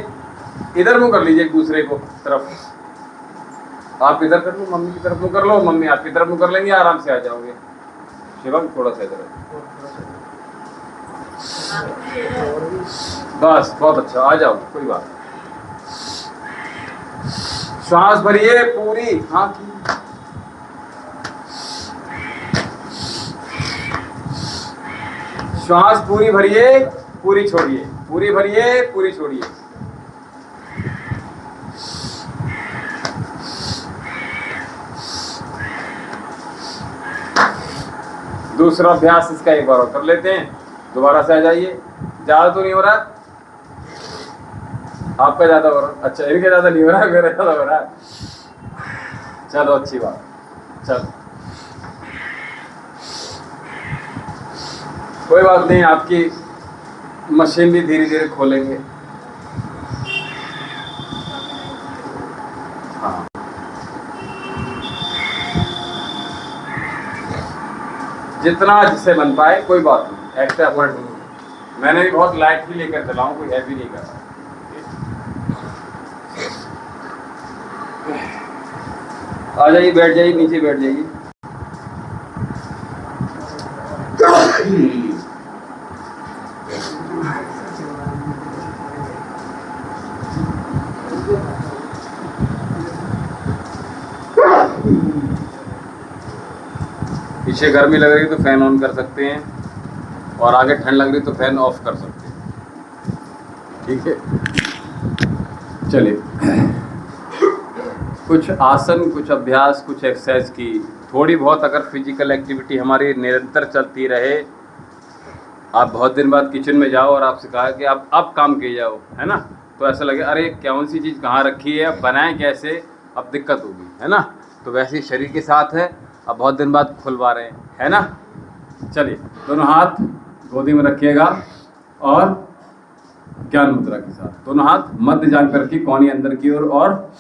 इधर मुंह कर लीजिए एक दूसरे को तरफ। आप इधर कर लो, मम्मी की तरफ मुंह कर लो, मम्मी आपकी तरफ मुंह कर लेंगे, आराम से आ जाओगे। शिवम थोड़ा सा इधर, बस बहुत अच्छा, आ जाओ कोई बात। श्वास भरिए पूरी, हाँ की श्वास पूरी भरिए, पूरी छोड़िए, पूरी भरिए, पूरी छोड़िए। दूसरा अभ्यास इसका एक बार और कर लेते हैं, दोबारा से आ जाइए। ज्यादा तो नहीं हो रहा, आपका ज्यादा हो रहा, अच्छा इनके ज्यादा नहीं हो रहा, मेरा ज्यादा हो रहा। चलो अच्छी बात, चलो कोई बात नहीं, आपकी मशीन भी धीरे धीरे खोलेंगे। हाँ जितना जिससे बन पाए, कोई बात नहीं, एक्स्ट्रा एफर्ट नहीं। मैंने भी बहुत लाइट ही लेकर चला हूँ, कोई हैवी नहीं कर रहा। आ जाइए, बैठ जाइए, नीचे बैठ जाइए। पीछे गर्मी लग रही है तो फैन ऑन कर सकते हैं, और आगे ठंड लग रही तो फैन ऑफ कर सकते हैं, ठीक है। चलिए कुछ आसन, कुछ अभ्यास, कुछ एक्सरसाइज की थोड़ी बहुत अगर फिजिकल एक्टिविटी हमारी निरंतर चलती रहे। आप बहुत दिन बाद किचन में जाओ और आपसे कहा कि आप अब काम किए जाओ, है ना, तो ऐसा लगे अरे कौन सी चीज़ कहाँ रखी है, अब बनाएं कैसे, अब दिक्कत होगी, है ना। तो वैसे ही शरीर के साथ है, अब बहुत दिन बाद खुलवा रहे हैं, है ना। चलिए, दोनों हाथ गोदी में रखिएगा और ज्ञान मुद्रा के साथ दोनों हाथ मध्य जान कर रखिए, कोहनी अंदर की ओर और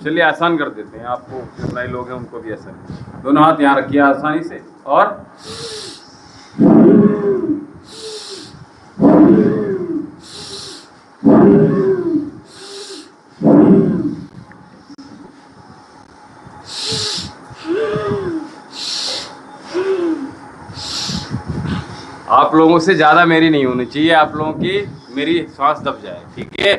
चलिए आसान कर देते हैं आपको, जितने लोग हैं उनको भी आसान। दोनों हाथ यहाँ रखिए आसानी से और आप लोगों से ज़्यादा मेरी नहीं होनी चाहिए, आप लोगों की मेरी सांस दब जाए, ठीक है।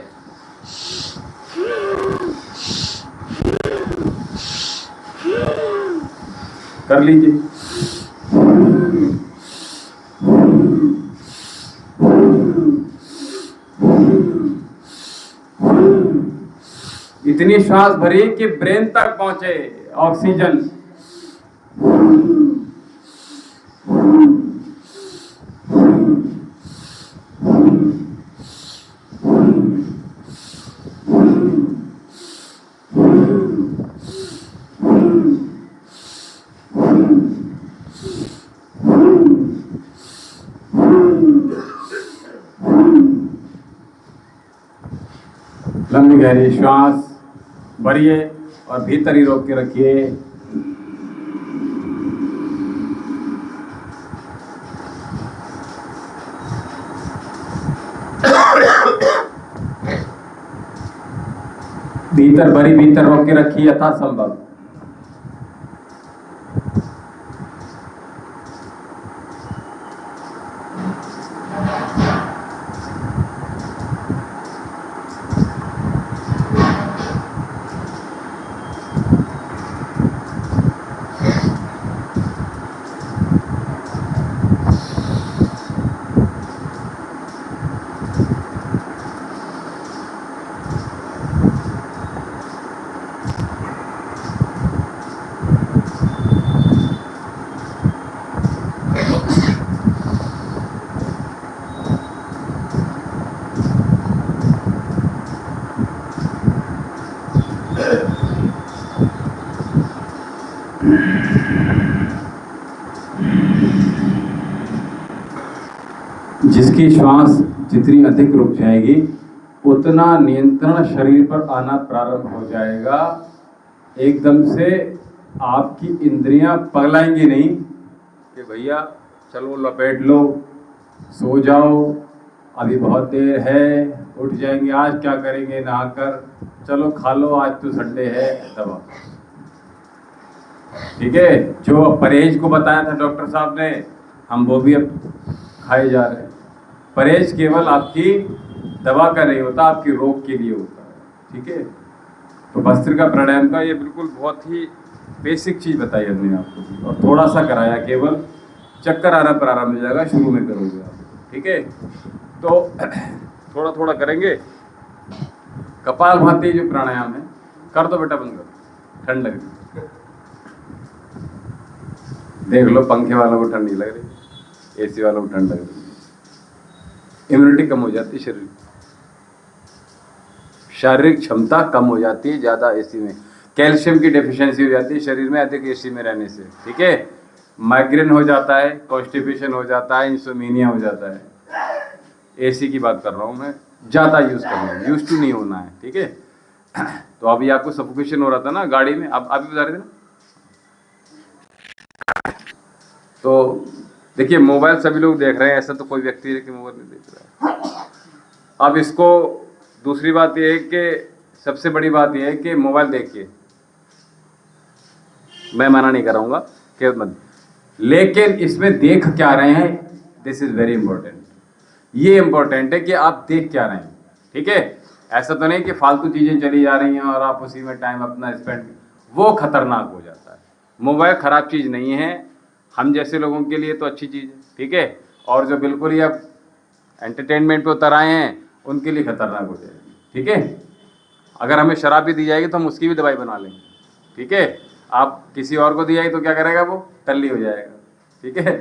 कर लीजिए। इतनी श्वास भरी कि ब्रेन तक पहुंचे ऑक्सीजन। लंबी गहरी श्वास भरिए और भीतर ही रोक के रखिए। भीतर भरी, भीतर रोक के रखिए यथासंभव। जिसकी श्वास जितनी अधिक रुक जाएगी उतना नियंत्रण शरीर पर आना प्रारंभ हो जाएगा। एकदम से आपकी इंद्रियां पगलाएंगी नहीं कि भैया चलो लपेट लो, सो जाओ, अभी बहुत देर है, उठ जाएंगे, आज क्या करेंगे नहाकर, चलो खा लो, आज तो संडे है, दवा। ठीक है, जो परहेज को बताया था डॉक्टर साहब ने, हम वो भी अब खाए जा रहे हैं। परहेज केवल आपकी दवा का नहीं होता, आपकी रोग के लिए होता है। ठीक है, तो भस्त्रिका प्राणायाम का ये बिल्कुल बहुत ही बेसिक चीज़ बताई हमने आपको और थोड़ा सा कराया, केवल चक्कर आना प्रारंभ हो जाएगा, शुरू में करोगे आप। ठीक है, तो थोड़ा थोड़ा करेंगे। कपालभाति जो प्राणायाम है, कर दो बेटा, बंद करो, ठंड लग रही। देख लो, पंखे वालों को ठंड नहीं लग रही, एसी वालों को ठंड लग रही, इम्यूनिटी कम हो जाती है, शारीरिक क्षमता कम हो जाती है ज़्यादा एसी में, कैल्शियम की डेफिशिएंसी हो जाती है शरीर में अधिक एसी में रहने से। ठीक है, माइग्रेन हो जाता है, कॉन्स्टिपेशन हो जाता है, इंसोमिनिया हो जाता है। एसी की बात कर रहा हूँ मैं, ज़्यादा यूज़ करना है, यूज टू नहीं होना है। ठीक है, तो अभी आपको सफोकेशन हो रहा था ना गाड़ी में, अब अभी बता रहे थे ना। तो देखिए, मोबाइल सभी लोग देख रहे हैं, ऐसा तो कोई व्यक्ति है कि मोबाइल नहीं देख रहा है। अब इसको दूसरी बात यह है कि सबसे बड़ी बात यह है कि मोबाइल देखिए, मैं मना नहीं कराऊंगा कि मत, लेकिन इसमें देख क्या रहे हैं, दिस इज वेरी इंपॉर्टेंट। ये इंपॉर्टेंट है कि आप देख क्या रहे हैं। ठीक है, ऐसा तो नहीं कि फालतू चीज़ें चली जा रही हैं और आप उसी में टाइम अपना स्पेंड, वो खतरनाक हो जाता है। मोबाइल ख़राब चीज़ नहीं है, हम जैसे लोगों के लिए तो अच्छी चीज़ है। ठीक है, और जो बिल्कुल ही अब एंटरटेनमेंट पे उतर आए हैं उनके लिए खतरनाक हो जाएगी। ठीक है, अगर हमें शराब भी दी जाएगी तो हम उसकी भी दवाई बना लेंगे। ठीक है, आप किसी और को दी जाएगी तो क्या करेगा, वो टल्ली हो जाएगा। ठीक है,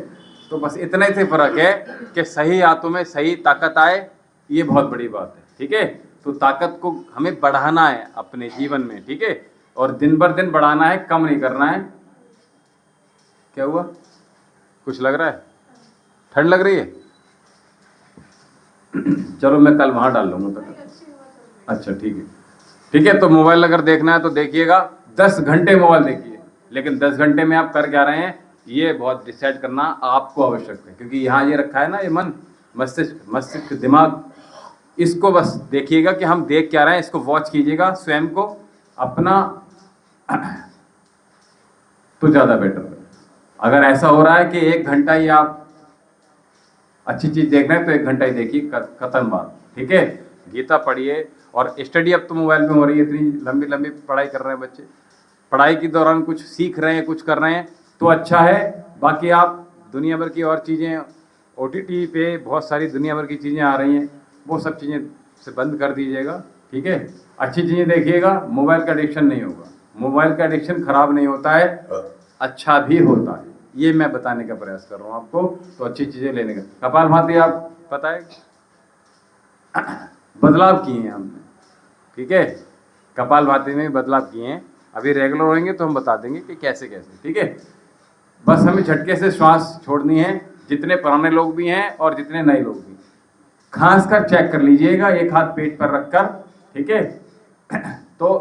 तो बस इतना ही से फ़र्क है कि सही हाथों में सही ताकत आए, ये बहुत बड़ी बात है। ठीक है, तो ताकत को हमें बढ़ाना है अपने जीवन में, ठीक है, और दिन भर दिन बढ़ाना है, कम नहीं करना है। क्या हुआ, कुछ लग रहा है, ठंड लग रही है? चलो मैं कल वहां डाल लूंगा तक। अच्छा ठीक है, ठीक है। तो मोबाइल अगर देखना है तो देखिएगा, 10 घंटे मोबाइल देखिए, लेकिन 10 घंटे में आप कर क्या रहे हैं ये बहुत डिसाइड करना आपको आवश्यक है, क्योंकि यहाँ ये रखा है ना, ये मन, मस्तिष्क दिमाग, इसको बस देखिएगा कि हम देख क्या रहे हैं, इसको वॉच कीजिएगा स्वयं को अपना, तो ज़्यादा बेटर है। अगर ऐसा हो रहा है कि 1 घंटा ही आप अच्छी चीज़ देख रहे हैं तो 1 घंटा ही देखिए, खत्म बात, ठीक है। गीता पढ़िए, और स्टडी अब तो मोबाइल में हो रही है, इतनी लंबी लंबी पढ़ाई कर रहे हैं बच्चे, पढ़ाई के दौरान कुछ सीख रहे हैं, कुछ कर रहे हैं तो अच्छा है। बाकी आप दुनिया भर की और चीज़ें, OTT पे बहुत सारी दुनिया भर की चीज़ें आ रही हैं, वो सब चीज़ें से बंद कर दीजिएगा, ठीक है। अच्छी चीज़ें देखिएगा, मोबाइल का एडिक्शन नहीं होगा, मोबाइल का एडिक्शन खराब नहीं होता है, अच्छा भी होता है, ये मैं बताने का प्रयास कर रहा हूँ आपको। तो अच्छी चीज़ें लेने का, कपालभाति आप पता है बदलाव किए हैं हमने, ठीक है, कपालभाति में बदलाव किए हैं, अभी रेगुलर होंगे तो हम बता देंगे कि कैसे कैसे, ठीक है। बस हमें झटके से श्वास छोड़नी है, जितने पुराने लोग भी हैं और जितने नए लोग भी, खांस कर चेक कर लीजिएगा, एक हाथ पेट पर रखकर, ठीक है। तो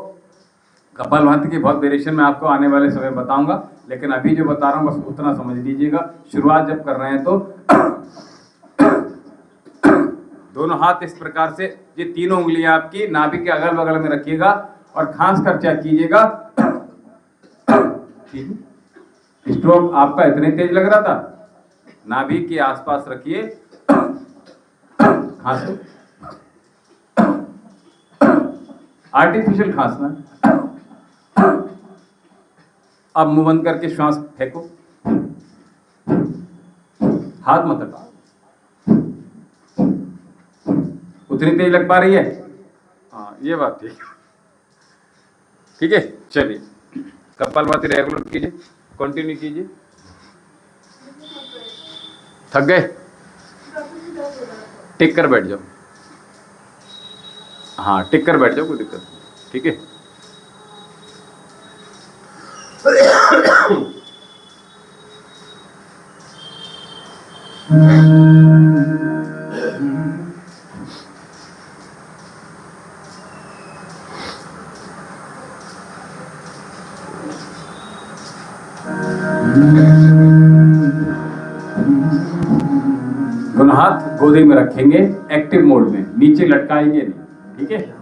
कपालभाति की बहुत वेरिएशन मैं आपको आने वाले समय बताऊंगा, लेकिन अभी जो बता रहा हूँ बस उतना समझ लीजिएगा। शुरुआत जब कर रहे हैं तो दोनों हाथ इस प्रकार से, ये तीनों उंगलियां आपकी नाभि के अगल बगल में रखिएगा और खांस कर चेक कीजिएगा। स्ट्रोक आपका इतने तेज लग रहा था, नाभि के आसपास रखिए, खांसो, आर्टिफिशियल खांसना। अब मुंह बंद करके श्वास फेंको, हाथ मत हटाओ, उतनी तेज लग पा रही है, हाँ ये बात ठीक है, ठीक है। चलिए कपालभाति रेगुलर कीजिए, कंटिन्यू कीजिए। थक गए, टिक कर बैठ जाओ, हाँ टिक कर बैठ जाओ, कोई दिक्कत नहीं, ठीक है। दोनों हाथ गोदी में रखेंगे, एक्टिव मोड में, नीचे लटकाएंगे नहीं, ठीक है।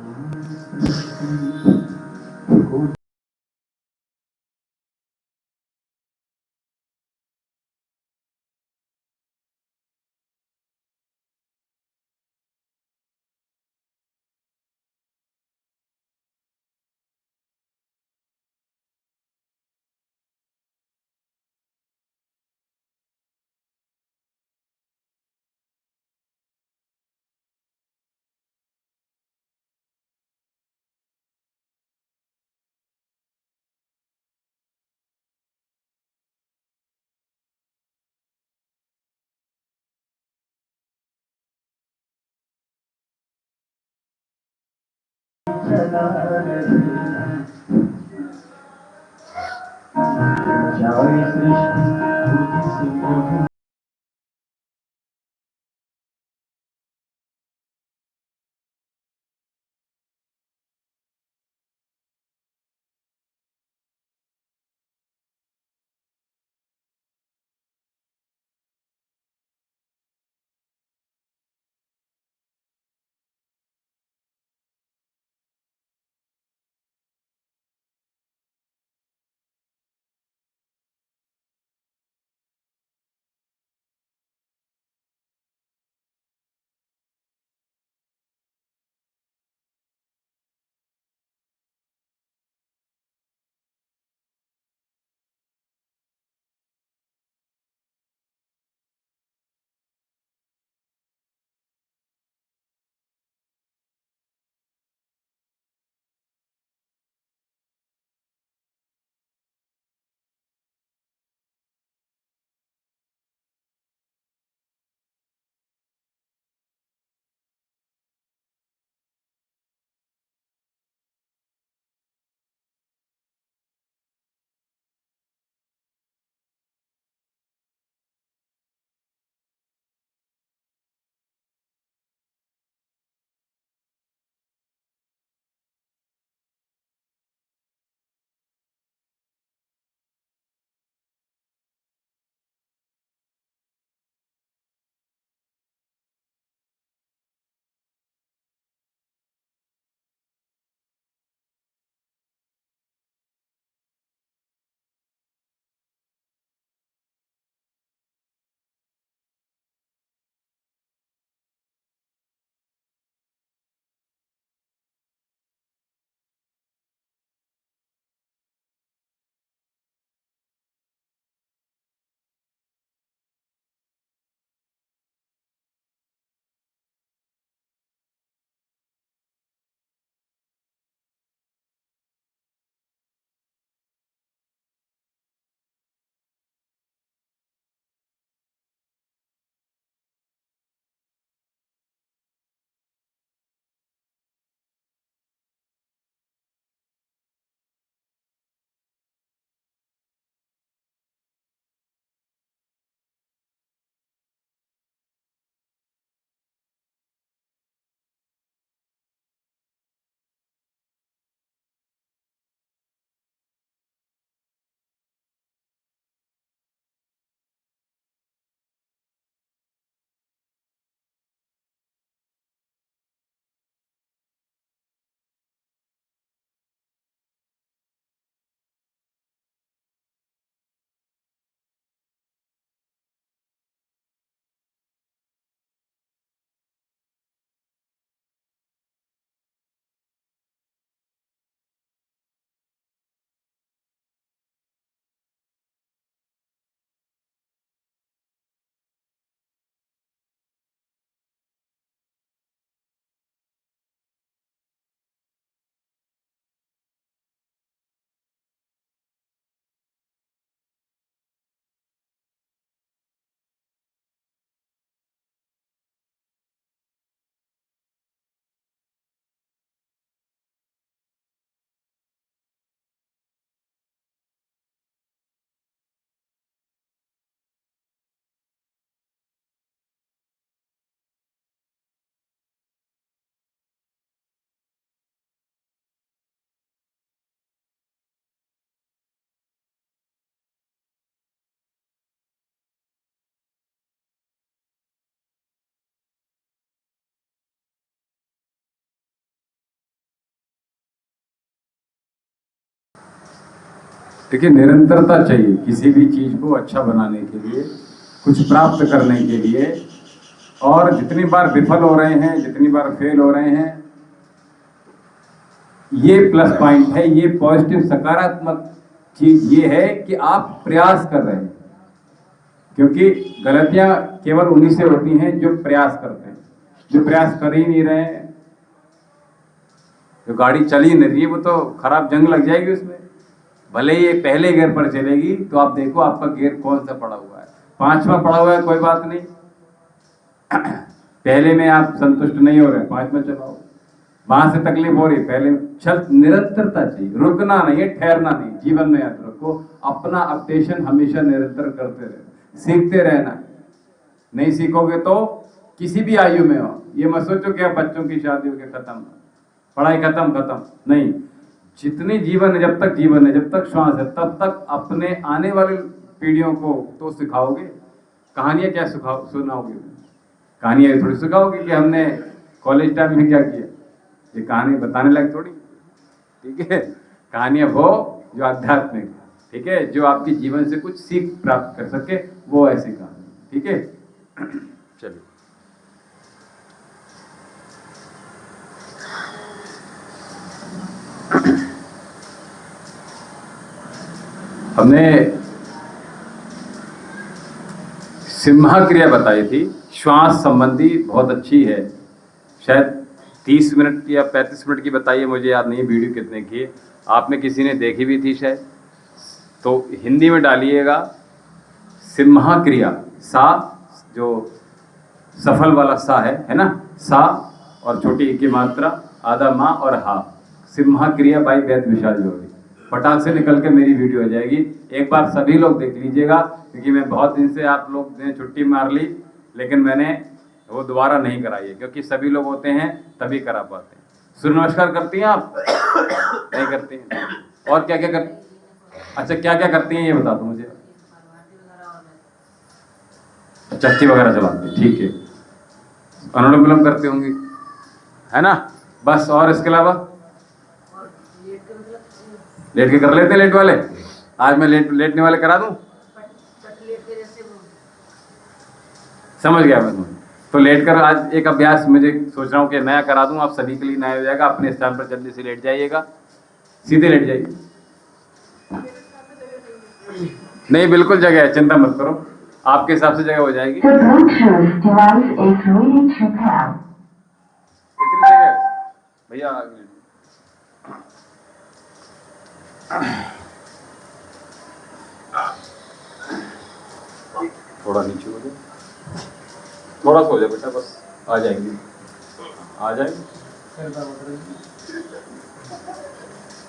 देखिए, निरंतरता चाहिए किसी भी चीज को अच्छा बनाने के लिए, कुछ प्राप्त करने के लिए। और जितनी बार विफल हो रहे हैं, जितनी बार फेल हो रहे हैं, ये प्लस पॉइंट है, ये पॉजिटिव सकारात्मक चीज ये है कि आप प्रयास कर रहे हैं। क्योंकि गलतियां केवल उन्हीं से होती हैं जो प्रयास करते हैं। जो प्रयास कर ही नहीं रहे हैं, जो गाड़ी चल ही नहीं रही है, वो तो खराब जंग लग जाएगी उसमें। भले ही ये पहले गियर पर चलेगी तो आप देखो आपका गियर कौन सा पड़ा हुआ है, 5वां पड़ा हुआ है, कोई बात नहीं। पहले में आप संतुष्ट नहीं हो रहे, 5वां चलाओ। वहां से तकलीफ हो रही, पहले चल। निरंतरता चाहिए, रुकना नहीं है, ठहरना नहीं। जीवन में याद रखो, अपना अपडेशन हमेशा निरंतर करते रहना, सीखते रहना। नहीं सीखोगे तो किसी भी आयु में हो, ये मत सोचो कि अब बच्चों की शादी हो गई, खत्म, पढ़ाई खत्म नहीं। जितनी जीवन है, जब तक जीवन है, जब तक श्वास है, तब तक अपने आने वाली पीढ़ियों को तो सिखाओगे। कहानियां क्या सुनाओगे? कहानियां थोड़ी सिखाओगे कि हमने कॉलेज टाइम में क्या किया। ये कहानी बताने लायक थोड़ी, ठीक है। कहानियां वो जो आध्यात्मिक है, ठीक है, जो आपके जीवन से कुछ सीख प्राप्त कर सके, वो ऐसी कहानी, ठीक है। चलिए, हमने सिम्हा क्रिया बताई थी, श्वास संबंधी, बहुत अच्छी है। शायद 30 मिनट या 35 मिनट की बताई है, मुझे याद नहीं वीडियो कितने की है। आप में किसी ने देखी भी थी शायद, तो हिंदी में डालिएगा सिम्हा क्रिया। सा जो सफल वाला सा है ना, सा और छोटी ई की मात्रा, आधा माँ और हा। सिम्हा क्रिया बाई वैद्य विशाल जोड़ी। फटाक से निकल के मेरी वीडियो हो जाएगी, एक बार सभी लोग देख लीजिएगा। क्योंकि मैं बहुत दिन से, आप लोग ने छुट्टी मार ली, लेकिन मैंने वो दोबारा नहीं कराई है, क्योंकि सभी लोग होते हैं तभी करा पाते हैं। सूर्य नमस्कार करती हैं आप? नहीं करती हैं? और क्या क्या कर, अच्छा क्या क्या करती हैं ये बता दो मुझे। चक्की वगैरह चलाती हैं, ठीक है। अनुलोम विलोम करती होंगी, है ना? बस, और इसके अलावा लेट के कर लेते हैं, लेट वाले। आज मैं लेटने वाले करा दूं? समझ गया मैं। तो लेट कर आज एक अभ्यास मुझे सोच रहा हूँ कि नया करा दूं, आप सभी के लिए नया हो जाएगा। अपने स्थान पर जल्दी से लेट जाइएगा, सीधे लेट जाइए। नहीं, बिल्कुल जगह है, चिंता मत करो, आपके हिसाब से जगह हो जाएगी। इतनी जगह भैया, थोड़ा नीचे हो जाए, थोड़ा सा हो जाए बेटा, बस आ जाएंगी, आ जाएंगे।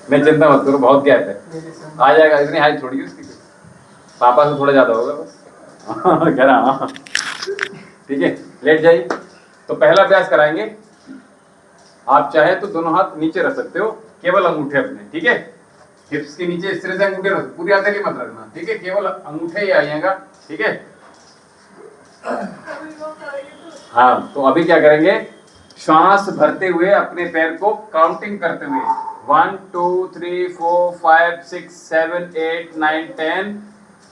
मैं चिंता मत करो, बहुत गैप है, आ जाएगा। इतनी हाइट थोड़ी है उसकी, पापा से थोड़ा ज्यादा होगा बस। कह रहा, ठीक है, लेट जाइए। तो पहला अभ्यास कराएंगे। आप चाहे तो दोनों हाथ नीचे रख सकते हो, केवल अंगूठे अपने, ठीक है। हिप्स के नीचे इस तरह से अंगूठे रख, पूरी हथेली मत रखना, ठीक है, केवल अंगूठे ही आइएगा, ठीक है। हाँ, तो अभी क्या करेंगे, श्वास भरते हुए अपने पैर को काउंटिंग करते हुए 1 2 3 4 5 6 7 8 9 10।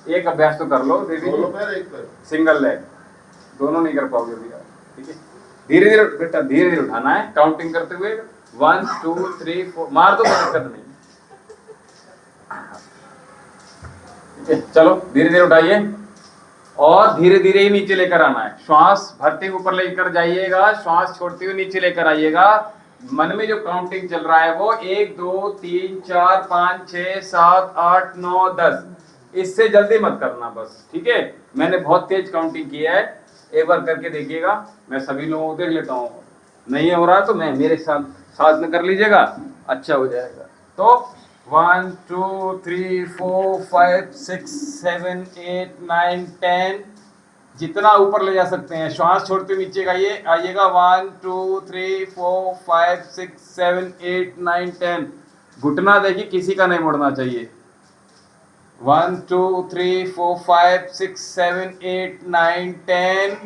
एक अभ्यास तो कर लो दीदी, सिंगल लेग, दोनों नहीं कर पाओगे भैया, ठीक है। धीरे धीरे बेटा, धीरे धीरे उठाना है, काउंटिंग करते हुए 1 2 3 4। मार दो, कोई दिक्कत नहीं, ठीक है। चलो धीरे धीरे उठाइए और धीरे धीरे ही नीचे लेकर आना है। श्वास भरते हुए ऊपर लेकर जाइएगा, श्वास छोड़ते हुए नीचे लेकर आइएगा। मन में जो काउंटिंग चल रहा है वो 1 2 3 4 5 6 7 8 9 10। इससे जल्दी मत करना बस, ठीक है। मैंने बहुत तेज काउंटिंग किया है, एक बार करके देखिएगा। मैं सभी लोगों को देख लेता हूँ, नहीं हो रहा तो मैं मेरे साथ में कर लीजिएगा, अच्छा हो जाएगा। तो 1 2 3 4 5 6 7 8 9 10, जितना ऊपर ले जा सकते हैं। श्वास छोड़ते हुए नीचे आइएगा 1 2 3 4 5 6 7 8 9 10। घुटना देखिए किसी का नहीं मुड़ना चाहिए। 1 2 3 4 5 6 7 8 9 10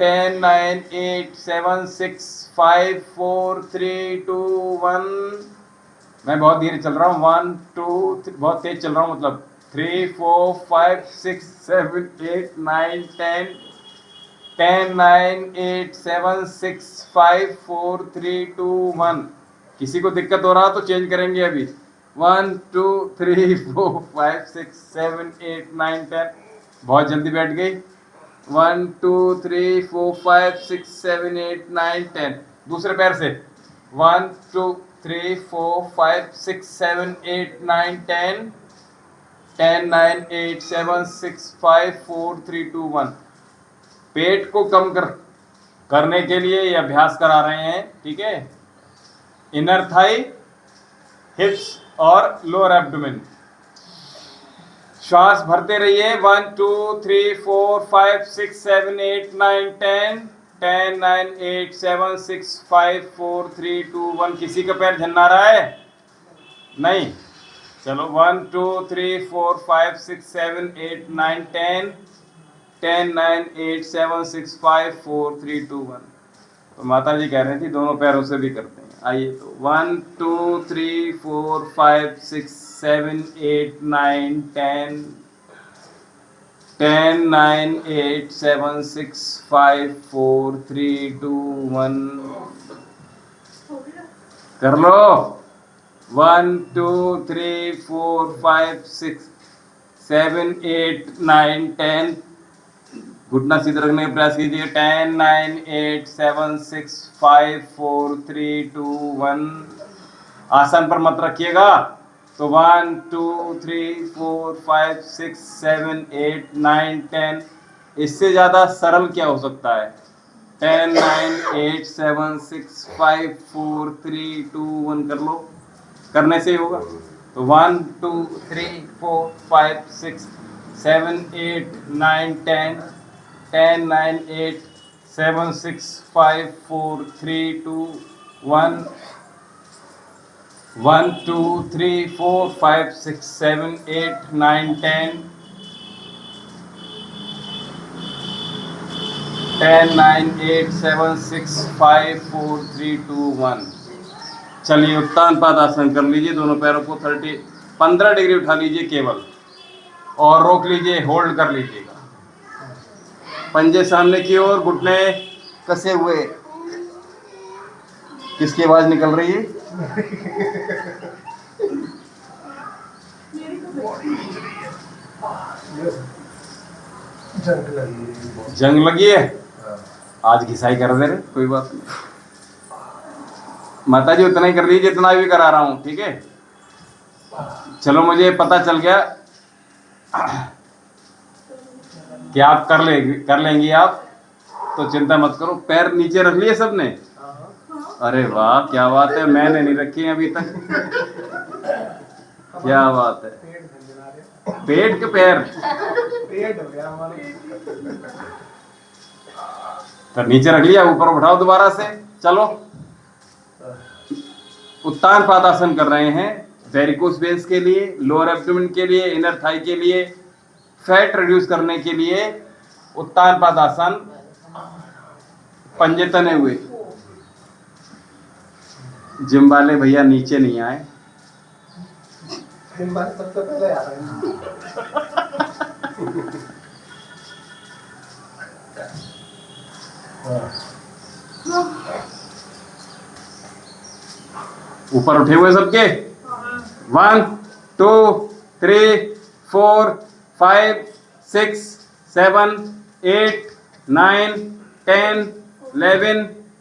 10 9 8 7 6 5 4 3 2 1। मैं बहुत धीरे चल रहा हूँ, 1 2 बहुत तेज चल रहा हूँ, मतलब 3 4 5 6 7 8 9 10 10 9 8 7 6 5 4 3 2 1। किसी को दिक्कत हो रहा तो चेंज करेंगे अभी। 1 2 3 4 5 6 7 8 9 10। बहुत जल्दी बैठ गई। 1 2 3 4 5 6 7 8 9 10। दूसरे पैर से 1 2 3 4 5 6 7 8 9 10 10 9 8 7 6 5 4 3 2 1। पेट को कम करने के लिए ये अभ्यास करा रहे हैं, ठीक है। इनर थाई, हिप्स और लोअर एब्डोमेन। श्वास भरते रहिए। 1 2 3 4 5 6 7 8 9 10 10 9 8 7 6 5 4 3 2 1। किसी का पैर झन्ना रहा है? नहीं। चलो 1 2 3 4 5 6 7 8 9 10 10 9 8 7 6 5 4 3 2 1। तो माता जी कह रही थी दोनों पैरों से भी करते हैं। आइए तो 1 2 3 4 5 6 7 8 9 10 10 9 8 7 6 5 4 3 2 1। हो गया। कर लो। 1 2 3 4 5 6 7 8 9 10। घुटना सीधा रखने का प्रयास कीजिए। 10 9 8 7 6 5 4 3 2 1। आसन पर मत रखिएगा। तो 1 2 3 4 5 6 7 8 9 10। इससे ज़्यादा सरल क्या हो सकता है? 10 9 8 7 6 5 4 3 2 1 कर लो। करने से ही होगा। तो 1 2 3 4 5 6 7 8 9 10 10 9 8 7 6 5 4 3 2 1। 1 2 3 4 5 6 7 8 9 10 10 9 8 7 6 5 4 3 2 1। चलिए उत्तान पादासन कर लीजिए। दोनों पैरों को 15 डिग्री उठा लीजिए केवल, और रोक लीजिए, होल्ड कर लीजिएगा। पंजे सामने की ओर, घुटने कसे हुए। किसकी आवाज निकल रही है? मेरी तो जंग लगी है। आज घिसाई कर दे रहे, कोई बात नहीं। माता जी उतना ही कर लीजिए जितना भी करा रहा हूँ, ठीक है। चलो मुझे पता चल गया कि आप कर लेंगी आप, तो चिंता मत करो। पैर नीचे रख लिए सबने? अरे वाह, क्या बात है। मैंने नहीं रखी अभी तक। क्या बात है। पेट के पैर तो नीचे रख लिया, ऊपर उठाओ दोबारा से। चलो उत्तान पादासन कर रहे हैं। वेरिकोस वेन्स के लिए, लोअर एब्डोमेन के लिए, इनर थाई के लिए, फैट रिड्यूस करने के लिए उत्तान पादासन। पंजे तने हुए। जिम वाले भैया नीचे नहीं आए। सबसे पहले आ रहे हैं। ऊपर उठे हुए सबके। 1 2 3 4 5 6 7 8 9 10 11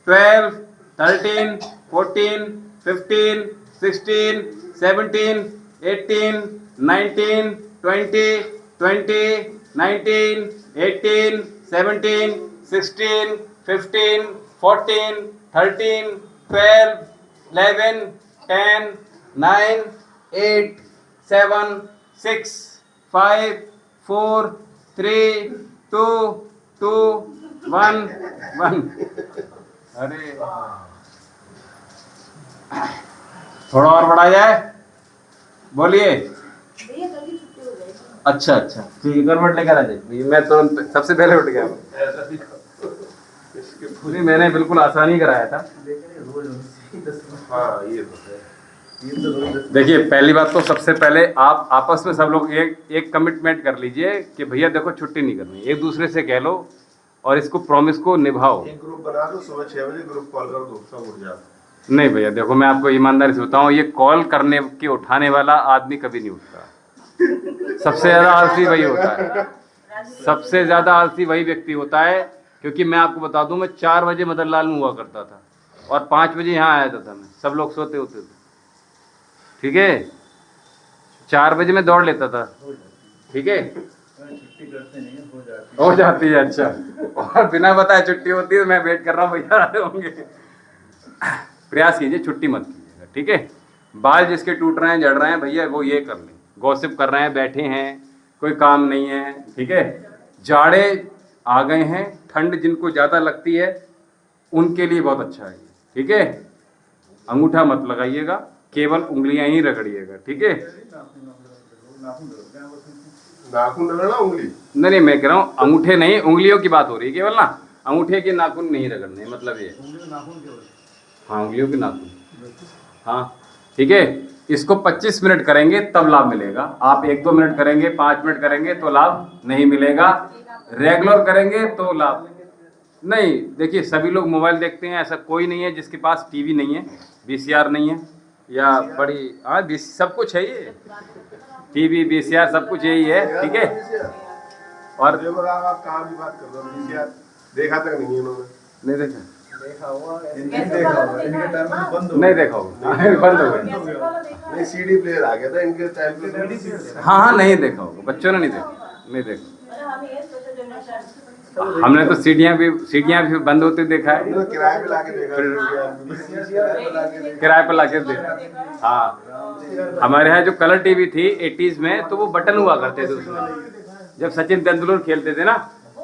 12 13 14 15 16 17 18 19 20 20 19 18 17 16 15 14 13 12 11 10 9 8 7 6 5 4 3 2 2 1 1। अरे थोड़ा और बढ़ा जाए, बोलिए। अच्छा अच्छा ठीक है, गड़बड़ लेकर आ जाइए। मैं तुरंत सबसे पहले उठ गया। ऐसा ही करो। इसके पूरी मैंने बिल्कुल आसानी कराया था। हाँ ये तो है। देखिए, पहली बात तो सबसे पहले आप आपस में सब लोग एक कमिटमेंट कर लीजिए कि भैया देखो छुट्टी नहीं करनी, एक दूसरे से कह लो और इसको प्रॉमिस को निभाओ। एक ग्रुप बना दो, सुबह 6 बजे ग्रुप कॉल कर दो, सब उठ जाओ। नहीं भैया देखो, मैं आपको ईमानदारी से बताऊं, ये कॉल करने के उठाने वाला आदमी कभी नहीं उठता। सबसे ज्यादा आलसी वही होता है, सबसे ज्यादा आलसी वही व्यक्ति होता है। क्योंकि मैं आपको बता दूं, मैं 4 बजे मदनलाल में हुआ करता था और 5 बजे यहाँ आया था मैं, सब लोग सोते होते थे, ठीक है। 4 बजे मैं दौड़ लेता था, ठीक है। हो जाती है, अच्छा। और बिना बताए छुट्टी होती है, मैं वेट कर रहा हूँ भैया आ रहे होंगे। प्रयास कीजिए, छुट्टी मत कीजिएगा, ठीक है। बाल जिसके टूट रहे हैं, झड़ रहे हैं, भैया वो ये कर लें, गॉसिप कर रहे हैं, बैठे हैं, कोई काम नहीं है, ठीक है। जाड़े आ गए हैं, ठंड जिनको ज़्यादा लगती है उनके लिए बहुत अच्छा है, ठीक है। अंगूठा मत लगाइएगा, केवल उंगलियां ही रगड़िएगा, ठीक है। नाखून रगड़ना, उंगली नहीं, मैं कह रहा हूँ अंगूठे नहीं, उंगलियों की बात हो रही है केवल ना, अंगूठे के नाखून नहीं रगड़ने, मतलब ये। हाँ, उंगलियों के नाखून, हाँ, ठीक है। इसको 25 मिनट करेंगे तब लाभ मिलेगा। आप 1-2 मिनट करेंगे, 5 मिनट करेंगे तो लाभ नहीं मिलेगा। रेगुलर करेंगे तो लाभ नहीं। देखिए, सभी लोग मोबाइल देखते हैं, ऐसा कोई नहीं है जिसके पास टीवी नहीं है, VCR नहीं है, या बड़ी, हाँ सब कुछ है, ये टीवी VCR सब कुछ यही है, ठीक है। और आप कहाँ की बात कर रहे हो? VCR देखा तक नहीं है उन्होंने? नहीं देखा, नहीं देखा होगा, नहीं देखा होगा, बंद हो गया। नहीं, CD प्लेयर आ गया था इनके टाइम पे। हाँ, नहीं देखा होगा, बच्चों ने नहीं देखा। हमने तो सीढ़ियाँ भी बंद होते देखा है, उन्होंने किराए पे लाके देखा, किराए पर लाके देखा। हाँ, हमारे यहाँ जो कलर टीवी थी 80s में, तो वो बटन हुआ करते थे उसमें। जब सचिन तेंदुलकर खेलते थे ना,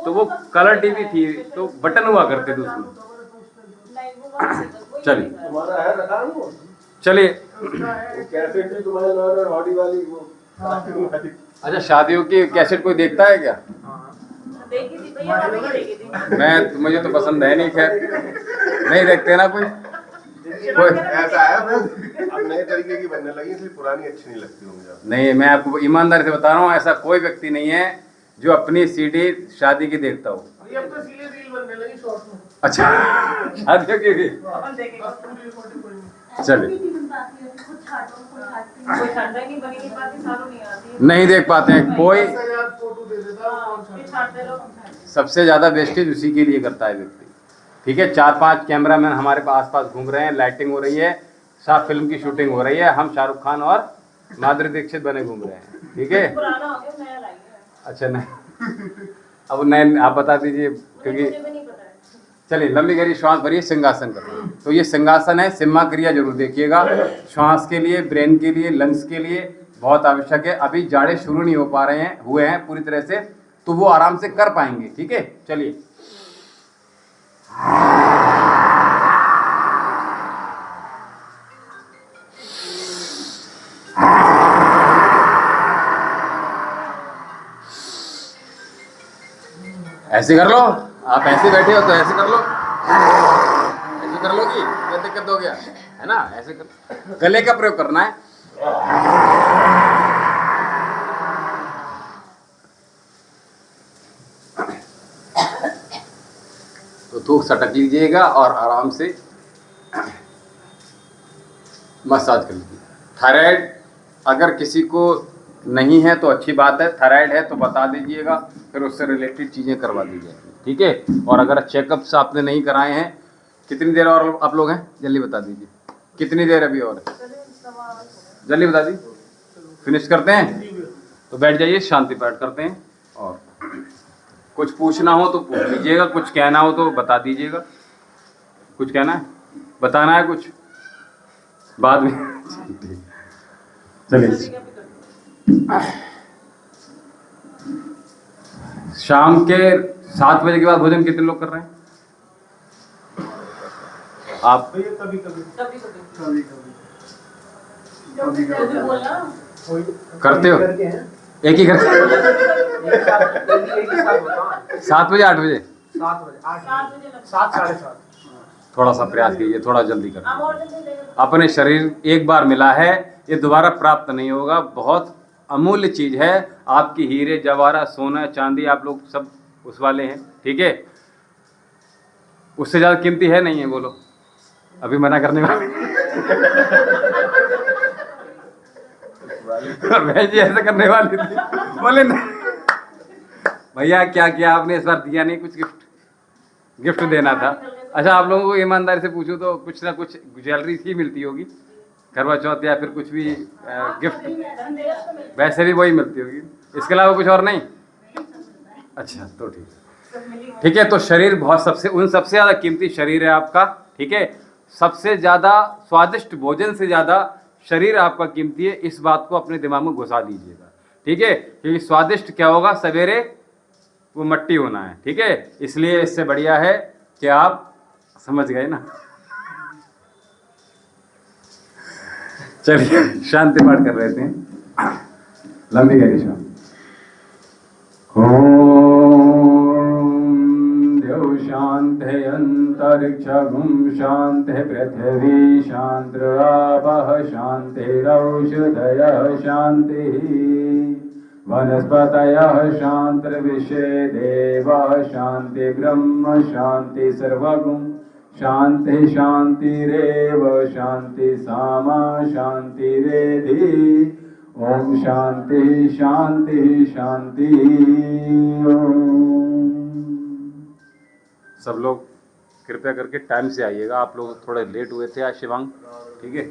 तो वो कलर टीवी थी, तो बटन हुआ करते थे उसमें। चलिए कैसेट भी तुम्हारे नाम हॉडी वाली वो। अच्छा, शादियों की कैसेट कोई देखता है क्या? देखी थी भैया, भाभी की देखी थी। मुझे तो पसंद है नहीं, खैर नहीं देखते ना कोई ऐसा है, अब नए तरीके की बनने लगी, इसलिए पुरानी अच्छी नहीं लगती होंगी। नहीं, मैं आपको ईमानदारी से बता रहा हूँ, ऐसा कोई व्यक्ति नहीं है जो अपनी CD शादी की देखता हो। अब तो सीरियल रील बनने लगी शॉर्ट में। अच्छा, शादियों की भी। अपन देखेंगे। चलिए, कोई छांटा नहीं, बनी की बात ही सालों नहीं आती है। नहीं देख पाते हैं कोई। फोटो दे देता है, फिर छांटते रहो। सबसे ज्यादा वेस्टेज उसी के लिए करता है व्यक्ति, ठीक है। 4-5 कैमरामैन हमारे आसपास घूम रहे हैं, लाइटिंग हो रही है, साफ फिल्म की शूटिंग हो रही है, हम शाहरुख खान और माधुरी दीक्षित बने घूम रहे हैं, ठीक है। पुराना हो गया, नया लाइए। अच्छा, नहीं, अब नए आप बता दीजिए, क्योंकि मुझे भी नहीं पता है। चलिए, लंबी गहरी श्वास भरिए, सिंहासन करिए। तो ये सिंहासन है, सिम्हा क्रिया जरूर देखिएगा। श्वास के लिए, ब्रेन के लिए, लंग्स के लिए बहुत आवश्यक है। अभी जाड़े शुरू नहीं हो पा रहे हैं, हुए हैं पूरी तरह से, तो वो आराम से कर पाएंगे, ठीक है। चलिए, ऐसे कर लो, आप ऐसे बैठे हो तो ऐसे कर लो, ऐसे कर लो कि क्या दिक्कत हो गया है ना। ऐसे कर, गले का प्रयोग करना है। तो थूक सटक लीजिएगा और आराम से मसाज कर लीजिए। थायराइड अगर किसी को नहीं है तो अच्छी बात है, थायराइड है तो बता दीजिएगा, फिर उससे रिलेटेड चीज़ें करवा दीजिए, ठीक है। और अगर चेकअप्स आपने नहीं कराए हैं, कितनी देर और आप लोग हैं, जल्दी बता दीजिए, कितनी देर अभी और है, जल्दी बता दीजिए, फिनिश करते हैं। तो बैठ जाइए, शांति पाठ करते हैं। और कुछ पूछना हो तो पूछ लीजिएगा, कुछ कहना हो तो बता दीजिएगा। कुछ कहना है, बताना है कुछ बाद में। चलिए, शाम के 7 बजे के बाद भोजन कितने लोग कर रहे हैं? आप कभी बोलना करते हो? एक ही करते हो? 7 बजे 8 बजे? 7 बजे 8 7 बजे लगता है। 7 साढ़े 7 थोड़ा सा प्रयास कीजिए, थोड़ा जल्दी करिए। अपने शरीर एक बार मिला है, ये दोबारा प्राप्त नहीं होगा। बहुत अमूल्य चीज़ है। आपकी हीरे जवाहरात सोना चांदी आप लोग सब उस वाले हैं, ठीक है, उससे ज़्यादा कीमती है नहीं है। बोलो, अभी मना करने वाले बहन जी ऐसे करने वाली थी, बोले नहीं भैया क्या किया आपने, इस बार दिया नहीं, कुछ गिफ्ट देना था। अच्छा, आप लोगों को ईमानदारी से पूछूं तो कुछ ना कुछ ज्वेलरी ही मिलती होगी, करवा चौथ या फिर कुछ भी गिफ्ट वैसे भी वही मिलती होगी, इसके अलावा कुछ और नहीं। अच्छा तो ठीक है। तो शरीर बहुत सबसे ज़्यादा कीमती शरीर है आपका, ठीक है। सबसे ज़्यादा स्वादिष्ट भोजन से ज़्यादा शरीर आपका कीमती है। इस बात को अपने दिमाग में घुसा लीजिएगा, ठीक है, क्योंकि स्वादिष्ट क्या होगा, सवेरे वो मट्टी होना है, ठीक है। इसलिए इससे बढ़िया है कि आप समझ गए ना। चलिए शांति पाठ कर रहे थे, लंबी गहरी शांति। शांति अंतरिक्षगुं शांति पृथ्वी शांति आपः शांतिरौषधयः शांति वनस्पतयः शांतिर्विश्वे देवाः शांति ब्रह्म शांति सर्वगुं शांति शांतिरेव शांति सामा शांतिरेधि। ओम शांति शांति शांति। सब लोग कृपया करके टाइम से आइएगा। आप लोग थोड़े लेट हुए थे आज शिवांग, ठीक है,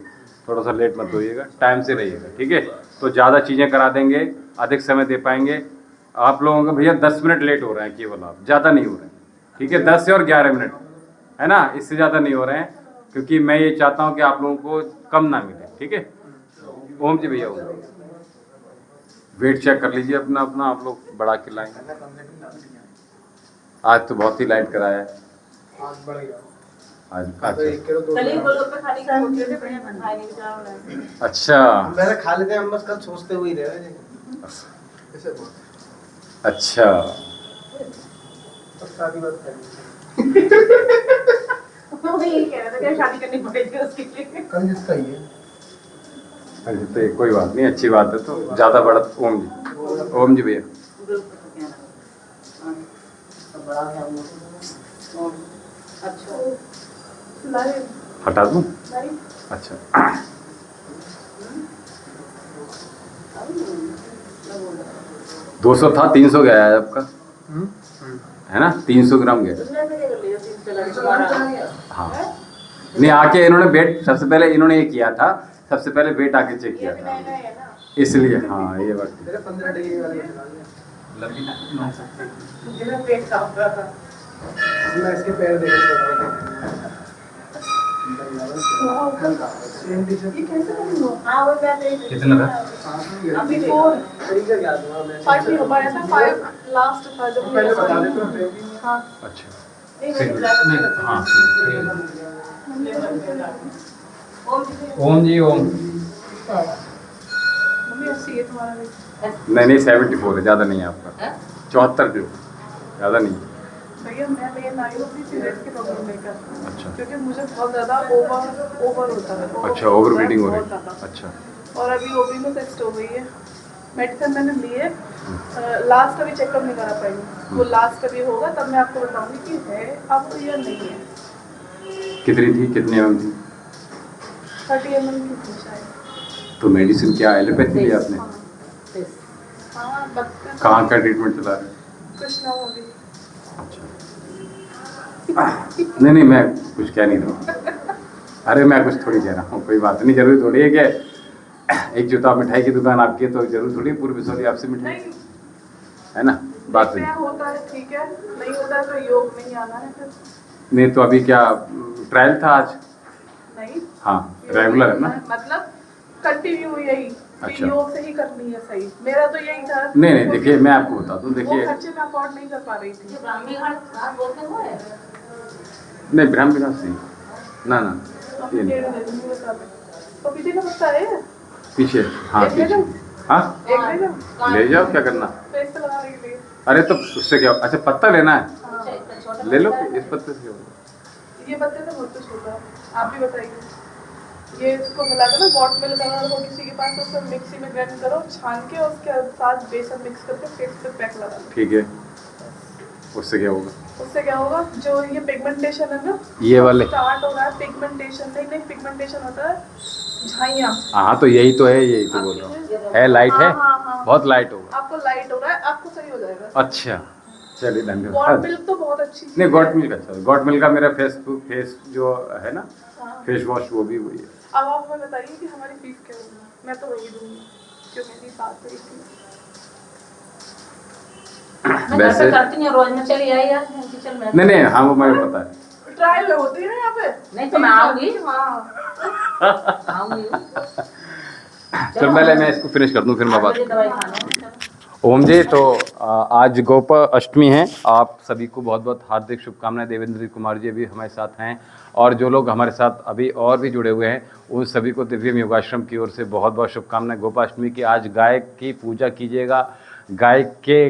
थोड़ा सा लेट मत होइएगा, टाइम से रहिएगा, ठीक है। तो ज़्यादा चीज़ें करा देंगे, अधिक समय दे पाएंगे। आप लोगों का भैया 10 मिनट लेट हो रहे हैं केवल, आप ज़्यादा नहीं हो रहे हैं, ठीक है। 10 और 11 मिनट है ना, इससे ज़्यादा नहीं हो रहे हैं, क्योंकि मैं ये चाहता हूँ कि आप लोगों को कम ना मिले, ठीक है। ओम जी भैया, ओम वेट चेक कर लीजिए अपना अपना, आप लोग बढ़ा के लाएंगे। आज तो बहुत ही लाइट कराया है आज। अच्छा मैंने खा लेते हैं हम, बस कल सोचते हुए ही रहे। अच्छा शादी बात करें, वो यही कह रहा था कि शादी करनी पड़ेगी उसके लिए। कल जिसका ही है। अरे तो कोई बात नहीं, अच्छी बात है। तो ज़्यादा बड़ा ओम जी, ओम जी भैया। हटा दूं? अच्छा 200 था, 300 गया है आपका, है ना, 300 ग्राम गया। हाँ नहीं, आके इन्होंने वेट सबसे पहले इन्होंने ये किया था, सबसे पहले वेट आके चेक किया था, इसलिए। हाँ ये बात 15 डिग्री वाले मैं इसके पैर देख कितना था? अभी 4 तरीका क्या दूंगा मैं 5 नहीं हो पाया था, 5 लास्ट था जब पहले बता देते हो। हाँ अच्छा नहीं हाँ। ओम जी ओम। मम्मी ऐसी है तुम्हारा भी। नहीं 74 है, ज़्यादा नहीं है आपका, 74 किलो, ज़्यादा नहीं। भैया मैं लेन आई हूँ अपनी पीरियड्स की प्रॉब्लम लेकर, अच्छा क्योंकि मुझे बहुत ज़्यादा ओवर होता है। अच्छा, ओवर ब्लीडिंग हो रही बहुत है। ज़्यादा। अच्छा और अभी ओबी में टेस्ट हो गई है, मेडिसिन मैंने ली है। लास्ट अभी चेकअप नहीं करा पाई, वो लास्ट अभी होगा तब मैं आपको बताऊंगी कि है अब तो या नहीं है। कितनी थी, कितने एम थी? 30 ml की थी शायद। तो मेडिसिन क्या एलोपैथी लिया आपने? हाँ बट कहाँ का ट्रीटमेंट चला रहे हैं? कृष्णा हो गई। नहीं मैं कुछ कह नहीं रहा। अरे मैं कुछ थोड़ी कह रहा हूँ, कोई बात नहीं, जरूरी थोड़ी है कि एक जूता मिठाई की दुकान आपकी है तो जरूर थोड़ी पूरी बिसौरी आपसे मिठाई नहीं है ना, बात क्या नहीं। होता है ठीक है, नहीं होता है तो योग में ही आना है फिर। नहीं तो अभी क्या ट्रायल था आज? नहीं हाँ रेगुलर है ना? मतलब कंटिन्यू यही कि अच्छा। योग से ही करनी है सही, मेरा तो यही था। नहीं देखिए मैं आपको बता दूँ, वो देखिए खर्चे में अफोर्ड नहीं कर पा रही थी। नहीं ब्रह्म विलास नहीं, ना अभी ये नहीं। डेढ़ दिन में बता दें। पपीते का पत्ता है पीछे, हाँ एक ले पीछे, जाऊं? हाँ एक ले जाऊं? ले जाओ, क्या करना। फेस पे लगाने के लिए। अरे तो उससे क्या, अच्छा पत्ता लेना है, हाँ ले लो, इस पत्ते से होगा। ये पत्ते से बहुत कुछ होता है, आप भी बताइए। ये इसको मिला कर ना बॉट मिल्क अगर हो किसी के पास तो उसको मिक्सी में ग्राइंड करो, छान के उसके साथ बेसन मिक्स करके फेस पे पैक लगा दो। ठीक है, उससे क्या होगा? उससे क्या होगा, जो ये पिगमेंटेशन है ना, ये वाले स्टार्ट हो रहा है। पिगमेंटेशन नहीं पिगमेंटेशन होता है झाइयाँ। हाँ तो यही तो है, यही तो बोल रहा हूँ, है लाइट है, हाँ। बहुत लाइट होगा। आपको लाइट हो रहा है, आपको सही हो जाएगा। अच्छा चलिए गॉड धन्यवाद। मिल्क तो बहुत अच्छी चीज़ नहीं है। गॉड मिल्क अच्छा, गॉड मिल्क का मेरा फेस जो है ना हाँ। फेस वॉश वो भी वही है। अब आप हमें बताइए कि हमारी फीस क्या होगी। मैं तो वही दूंगी जो मेरी बात हुई थी। मैं वैसे वैसे करती हूँ रोज, में चली आई यार किचन में। नहीं हाँ वो मुझे पता है। ट्रायल होती है ना यहाँ पे। नहीं तो मैं आऊंगी, हाँ आऊंगी। चल पहले मैं इसको फिनिश कर दूं फिर मैं बात। दवाई खाना। ओम जी, तो आज गोपा अष्टमी है, आप सभी को बहुत बहुत हार्दिक शुभकामनाएं। देवेंद्र कुमार जी भी हमारे साथ हैं और जो लोग हमारे साथ अभी और भी जुड़े हुए हैं उन सभी को दिव्यम योगाश्रम की ओर से बहुत बहुत शुभकामनाएं। गोपा अष्टमी की आज गाय की पूजा कीजिएगा, गाय के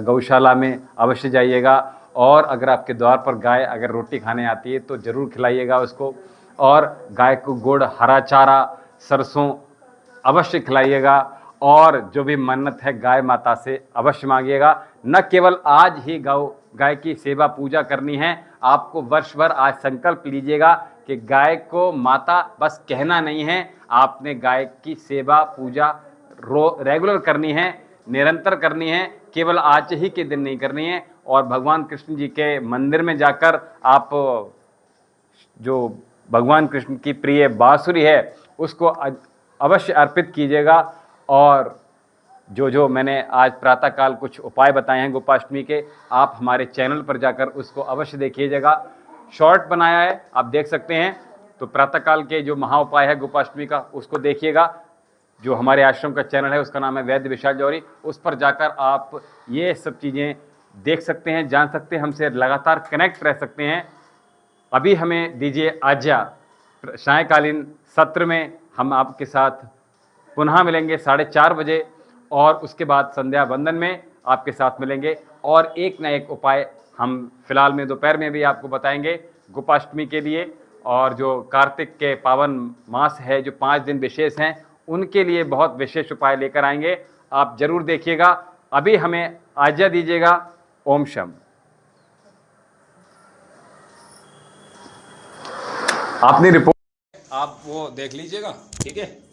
गौशाला में अवश्य जाइएगा और अगर आपके द्वार पर गाय अगर रोटी खाने आती है तो ज़रूर खिलाइएगा उसको, और गाय को गुड़, हरा चारा, सरसों अवश्य खिलाइएगा और जो भी मन्नत है गाय माता से अवश्य मांगिएगा। न केवल आज ही गाय की सेवा पूजा करनी है, आपको वर्ष भर आज संकल्प लीजिएगा कि गाय को माता बस कहना नहीं है, आपने गाय की सेवा पूजा रेगुलर करनी है, निरंतर करनी है, केवल आज ही के दिन नहीं करनी है। और भगवान कृष्ण जी के मंदिर में जाकर आप जो भगवान कृष्ण की प्रिय बांसुरी है उसको अवश्य अर्पित कीजिएगा। और जो मैंने आज प्रातःकाल कुछ उपाय बताए हैं गोपाष्टमी के, आप हमारे चैनल पर जाकर उसको अवश्य देखिएगा। शॉर्ट बनाया है, आप देख सकते हैं। तो प्रातःकाल के जो महा उपाय है गोपाष्टमी का उसको देखिएगा। जो हमारे आश्रम का चैनल है उसका नाम है वैद्य विशाल जौहरी, उस पर जाकर आप ये सब चीज़ें देख सकते हैं, जान सकते हैं, हमसे लगातार कनेक्ट रह सकते हैं। अभी हमें दीजिए आज्ञा, सायंकालीन सत्र में हम आपके साथ पुनः मिलेंगे 4:30 बजे और उसके बाद संध्या वंदन में आपके साथ मिलेंगे और एक न एक उपाय हम फिलहाल में दोपहर में भी आपको बताएंगे गोपाष्टमी के लिए। और जो कार्तिक के पावन मास है, जो 5 दिन विशेष हैं, उनके लिए बहुत विशेष उपाय लेकर आएंगे, आप जरूर देखिएगा। अभी हमें आज्ञा दीजिएगा। ओम शम। आपने रिपोर्ट आप वो देख लीजिएगा, ठीक है।